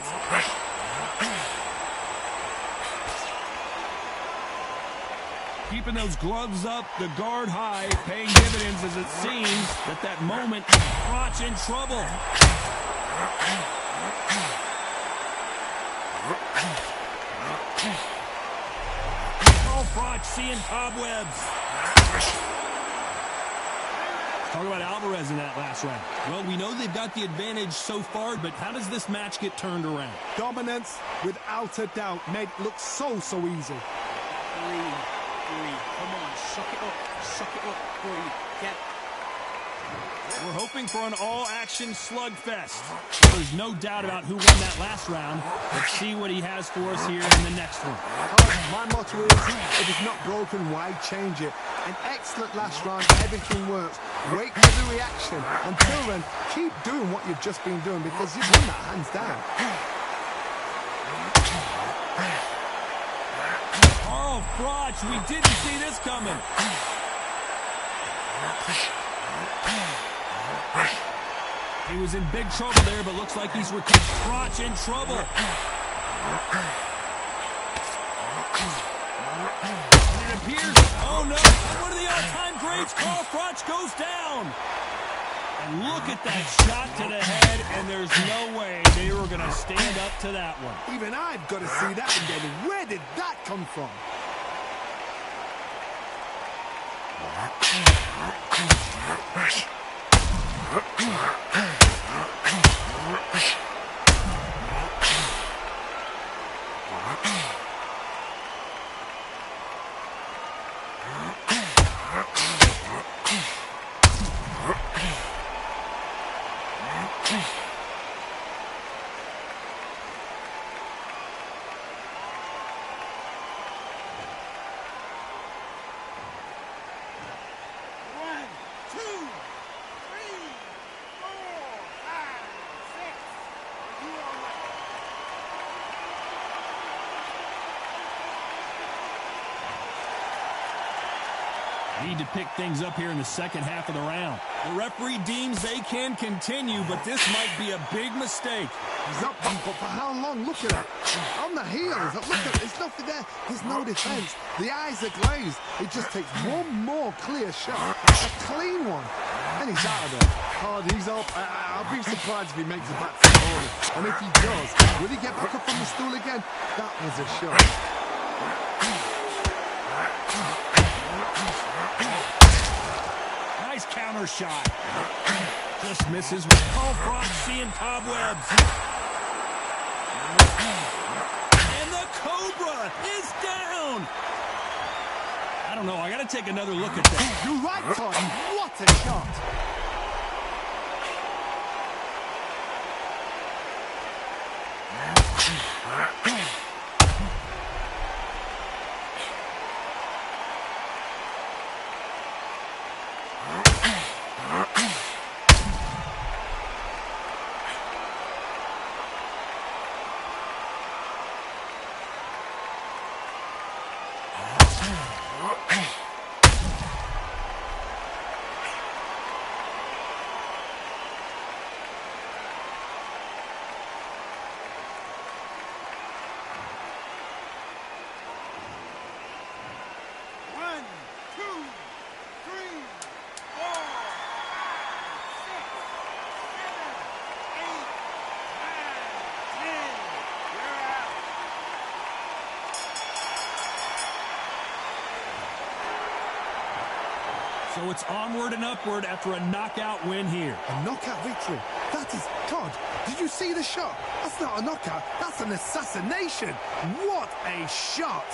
Keeping those gloves up, the guard high, paying dividends as it seems that moment, Froch in trouble. Carl Froch seeing cobwebs. Talk about Alvarez in that last round. Well, we know they've got the advantage so far, but how does this match get turned around? Dominance, without a doubt, made it look so easy. Breathe. Come on, suck it up, breathe. We're hoping for an all-action slugfest. There's no doubt about who won that last round. Let's see what he has for us here in the next one. My motto is, if it's not broken, why change it? An excellent last round, everything works. Wait for the reaction. Until then, keep doing what you've just been doing because you've won that hands down. Carl Froch, we didn't see this coming. He was in big trouble there, but looks like he's recovered. Froch in trouble. And it appears, oh no, one of the all-time greats, Carl Froch goes down. And look at that shot to the head, and there's no way they were going to stand up to that one. Even I've got to see that again. Where did that come from? Need to pick things up here in the second half of the round. The referee deems they can continue, but this might be a big mistake. He's up, but for how long? Look at it. On the heels. Look at it. There's nothing there. There's no defense. The eyes are glazed. It just takes one more clear shot. A clean one. And he's out of there. Oh, he's up. I'll be surprised if he makes it back to the corner. And if he does, will he get back up on the stool again? That was a shot. Nice counter shot. Just misses with Carl Froch seeing cobwebs. And the Cobra is down. I don't know. I got to take another look at that. You're right, Todd. What a shot. So it's onward and upward after a knockout win here. A knockout victory. That is, Todd, did you see the shot? That's not a knockout. That's an assassination. What a shot.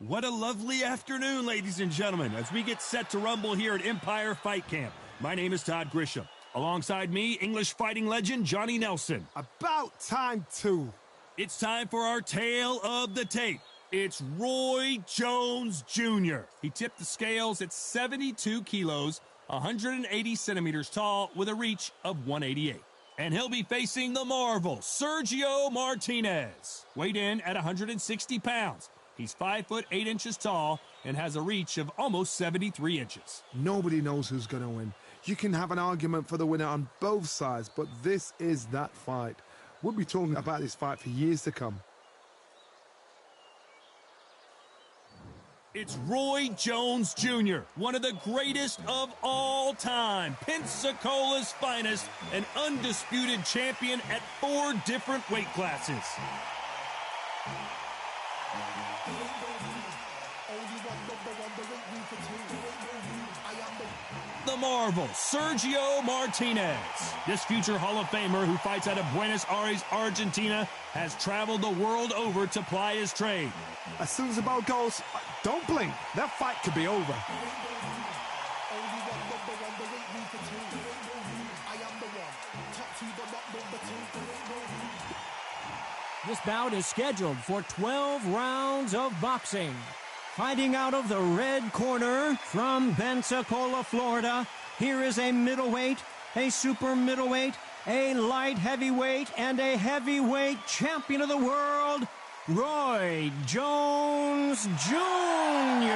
What a lovely afternoon, ladies and gentlemen, as we get set to rumble here at Empire Fight Camp. My name is Todd Grisham. Alongside me, English fighting legend Johnny Nelson. About time, too. It's time for our tale of the tape. It's Roy Jones Jr. He tipped the scales at 72 kilos, 180 centimeters tall, with a reach of 188. And he'll be facing the Marvel, Sergio Martinez. Weighed in at 160 pounds. He's 5 foot 8 inches tall and has a reach of almost 73 inches. Nobody knows who's going to win. You can have an argument for the winner on both sides, but this is that fight. We'll be talking about this fight for years to come. It's Roy Jones Jr., one of the greatest of all time, Pensacola's finest, an undisputed champion at 4 different weight classes. The Marvel, Sergio Martinez. This future Hall of Famer who fights out of Buenos Aires, Argentina, has traveled the world over to ply his trade. As soon as the bell goes, don't blink. That fight could be over. This bout is scheduled for 12 rounds of boxing. Fighting out of the red corner from Pensacola, Florida, here is a middleweight, a super middleweight, a light heavyweight, and a heavyweight champion of the world, Roy Jones Jr.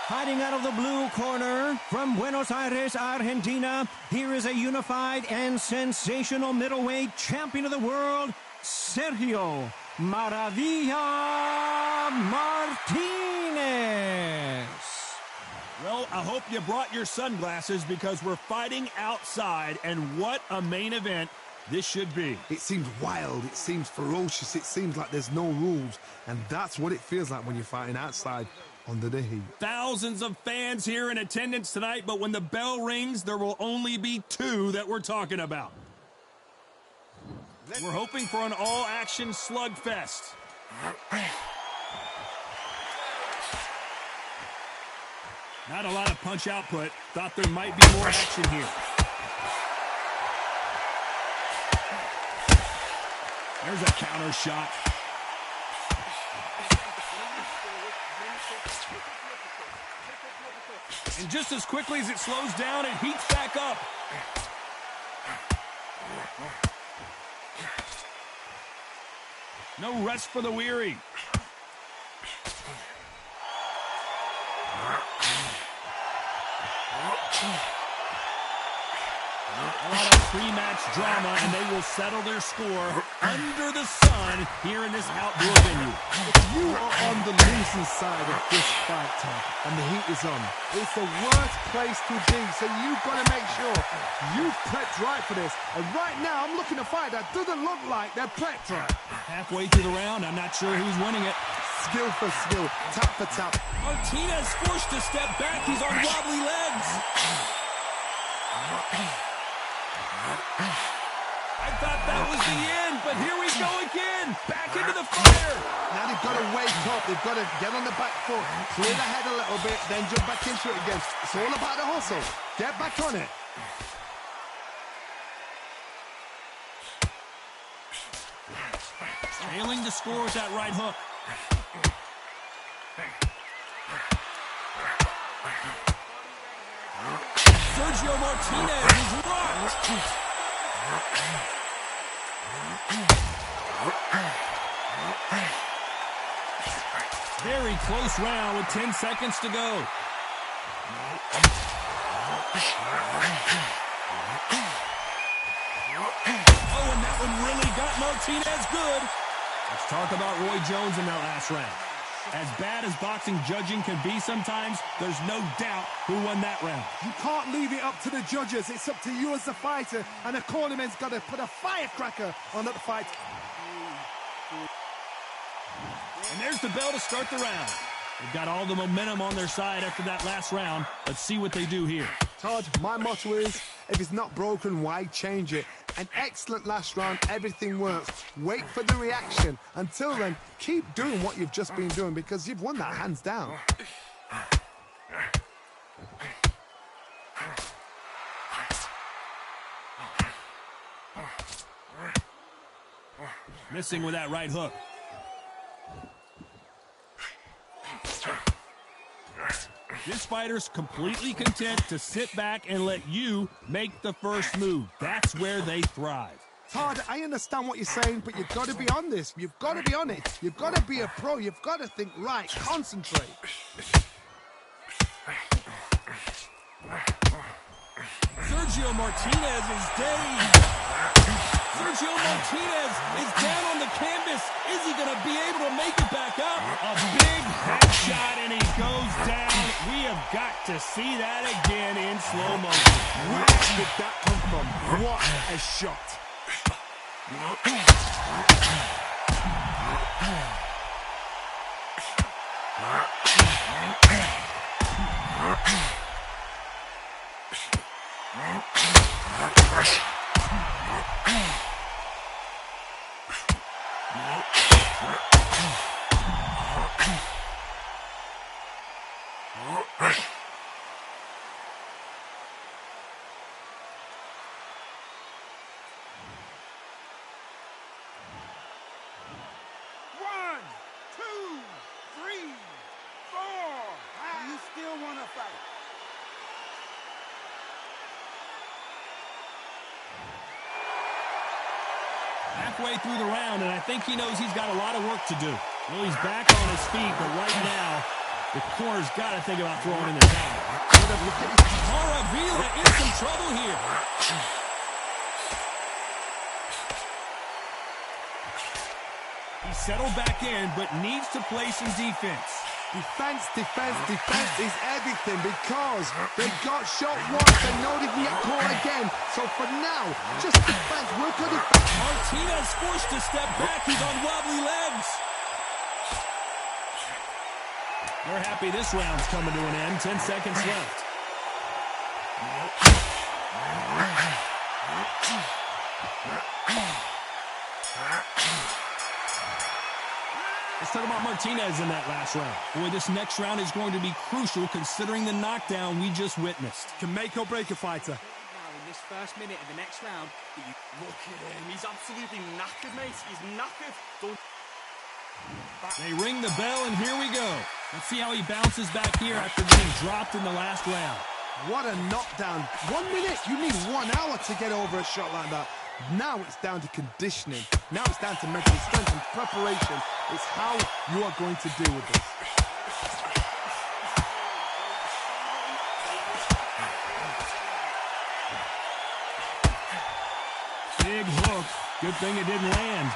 Fighting out of the blue corner from Buenos Aires, Argentina, here is a unified and sensational middleweight champion of the world, Sergio Maravilla Martinez. Well, I hope you brought your sunglasses because we're fighting outside, and what a main event this should be. It seems wild, it seems ferocious, it seems like there's no rules, and that's what it feels like when you're fighting outside under the heat. Thousands of fans here in attendance tonight, but when the bell rings, there will only be 2 that we're talking about. We're hoping for an all-action slugfest. Not a lot of punch output. Thought there might be more action here. There's a counter shot. And just as quickly as it slows down, it heats back up. No rest for the weary. A lot of pre-match drama, and they will settle their score under the sun here in this outdoor venue. You are on the losing side of this fight, Todd, and the heat is on. It's the worst place to be, so you've got to make sure you've prepped right for this. And right now, I'm looking at a fight that doesn't look like they're prepped right. Halfway through the round, I'm not sure who's winning it. Skill for skill, tap for tap. Martinez forced to step back. He's on wobbly legs. I thought that was the end, but here we go again. Back into the fire. Now they've got to wake up. They've got to get on the back foot, clear the head a little bit, then jump back into it again. It's all about the hustle. Get back on it. Trailing the score with that right hook. Sergio Martinez is rocked. Very close round with 10 seconds to go. Oh, and that one really got Martinez good. Let's talk about Roy Jones in that last round. As bad as boxing judging can be sometimes, there's no doubt who won that round. You can't leave it up to the judges. It's up to you as the fighter, and the cornerman's got to put a firecracker on that fight. And there's the bell to start the round. They've got all the momentum on their side after that last round. Let's see what they do here. Todd, my motto is, if it's not broken, why change it? An excellent last round, everything works. Wait for the reaction. Until then, keep doing what you've just been doing because you've won that hands down. Missing with that right hook. This fighter's completely content to sit back and let you make the first move. That's where they thrive. Todd, I understand what you're saying, but you've got to be on this. You've got to be on it. You've got to be a pro. You've got to think right. Concentrate. Sergio Martinez is dazed. Sergio Martinez is down on the canvas. Is he going to be able to make it back up? A big headshot, and he goes down. We have got to see that again in slow motion. Where did that come from? What a shot. One, two, three, four. You still want to fight? Halfway through the round, and I think he knows he's got a lot of work to do. Well, he's back on his feet, but right now, the corner's got to think about throwing in the towel. Maravilla in some trouble here. He settled back in, but needs to play some defense. Defense, defense, defense is everything because they got shot once. They know they can get caught again. So for now, just defense. Work on defense. Martinez forced to step back. He's on wobbly legs. They're happy this round's coming to an end. 10 seconds left. Let's talk about Martinez in that last round. Boy, this next round is going to be crucial considering the knockdown we just witnessed. Can make or break a fighter. Now, in this first minute of the next round, look at him. He's absolutely knackered, mate. He's knackered. They ring the bell, and here we go. Let's see how he bounces back here after getting dropped in the last round. What a knockdown. 1 minute. You need 1 hour to get over a shot like that. Now it's down to conditioning. Now it's down to mental strength and preparation. It's how you are going to deal with this. Big hook. Good thing it didn't land.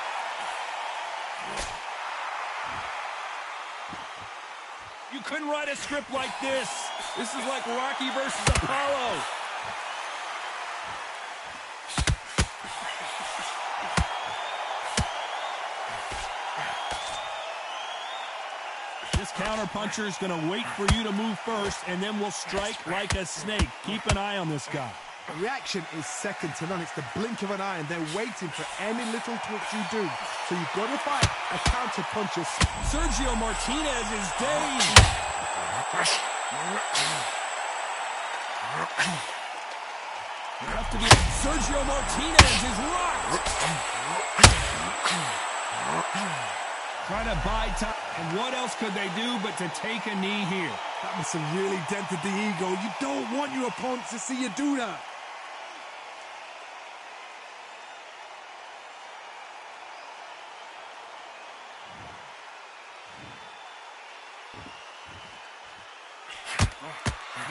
You couldn't write a script like this. This is like Rocky versus Apollo. This counterpuncher is going to wait for you to move first, and then will strike like a snake. Keep an eye on this guy. Reaction is second to none. It's the blink of an eye, and they're waiting for any little twitch you do. So you've got to fight a counter-puncher. Sergio Martinez is dazed. Have to be. Sergio Martinez is rocked. Trying to buy time. And what else could they do but to take a knee here? That must have really dented the ego. You don't want your opponent to see you do that.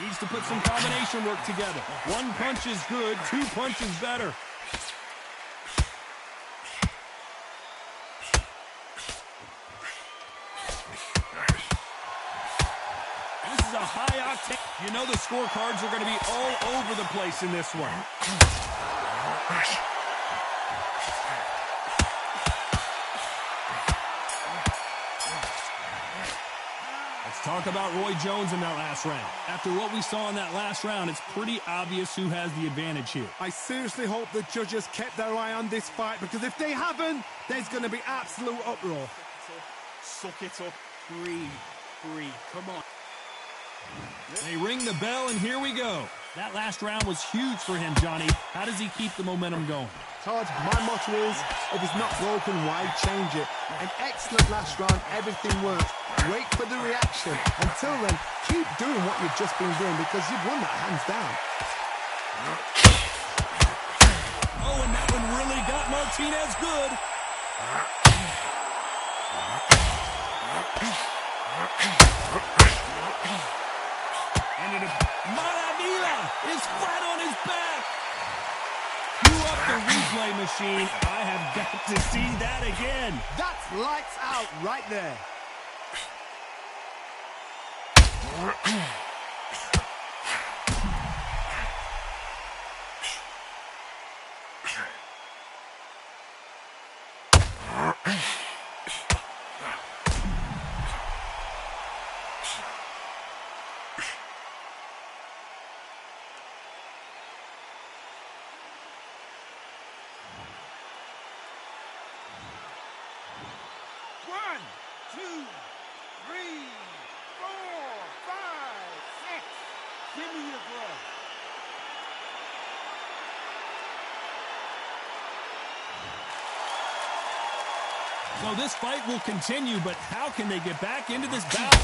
Needs to put some combination work together. 1 punch is good, 2 punches better. This is a high octane. You know the scorecards are going to be all over the place in this one. Let's talk about Roy Jones in that last round. After what we saw in that last round, it's pretty obvious who has the advantage here. I seriously hope the judges kept their eye on this fight, because if they haven't, there's going to be absolute uproar. Suck it up. Breathe. Come on. They ring the bell, and here we go. That last round was huge for him, Johnny. How does he keep the momentum going? Todd, my motto is, if it's not broken, why change it? An excellent last round, everything works. Wait for the reaction. Until then, keep doing what you've just been doing, because you've won that hands down. Oh, and that one really got Martinez good. Maravilla is flat on his back. Cue up the replay machine. I have got to see that again. That's lights out right there. One, two, three, four, five, six. Give me your breath. So this fight will continue, but how can they get back into this bout?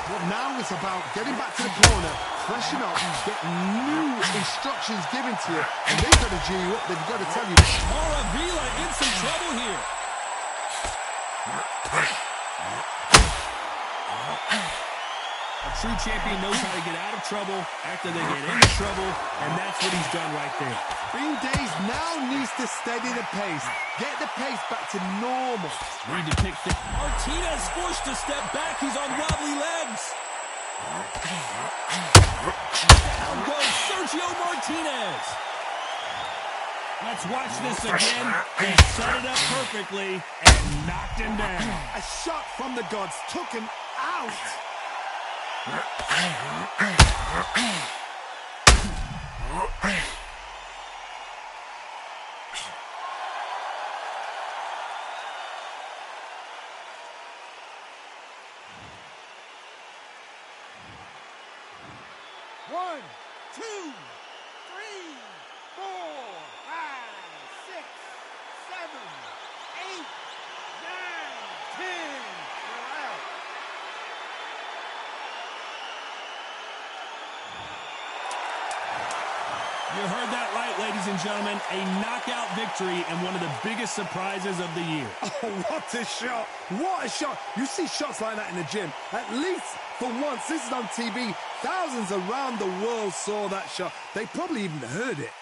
Well, now it's about getting back to the corner, freshen up, get new instructions given to you, and they've got to G you up. They've got to tell you. Maravilla in some trouble here. A true champion knows how to get out of trouble after they get into trouble, and that's what he's done right there. Green Days now needs to steady the pace, get the pace back to normal. Need to pick the... Martinez forced to step back. He's on wobbly legs. Down goes Sergio Martinez. Let's watch this again. He set it up perfectly and knocked him down. A shot from the gods took him out. One, two, three, four, five, six, seven, eight, nine, 10. You're out. You heard that right, ladies and gentlemen. A knockout victory and one of the biggest surprises of the year. Oh, what a shot. What a shot. You see shots like that in the gym. At least for once, this is on TV. Thousands around the world saw that shot. They probably even heard it.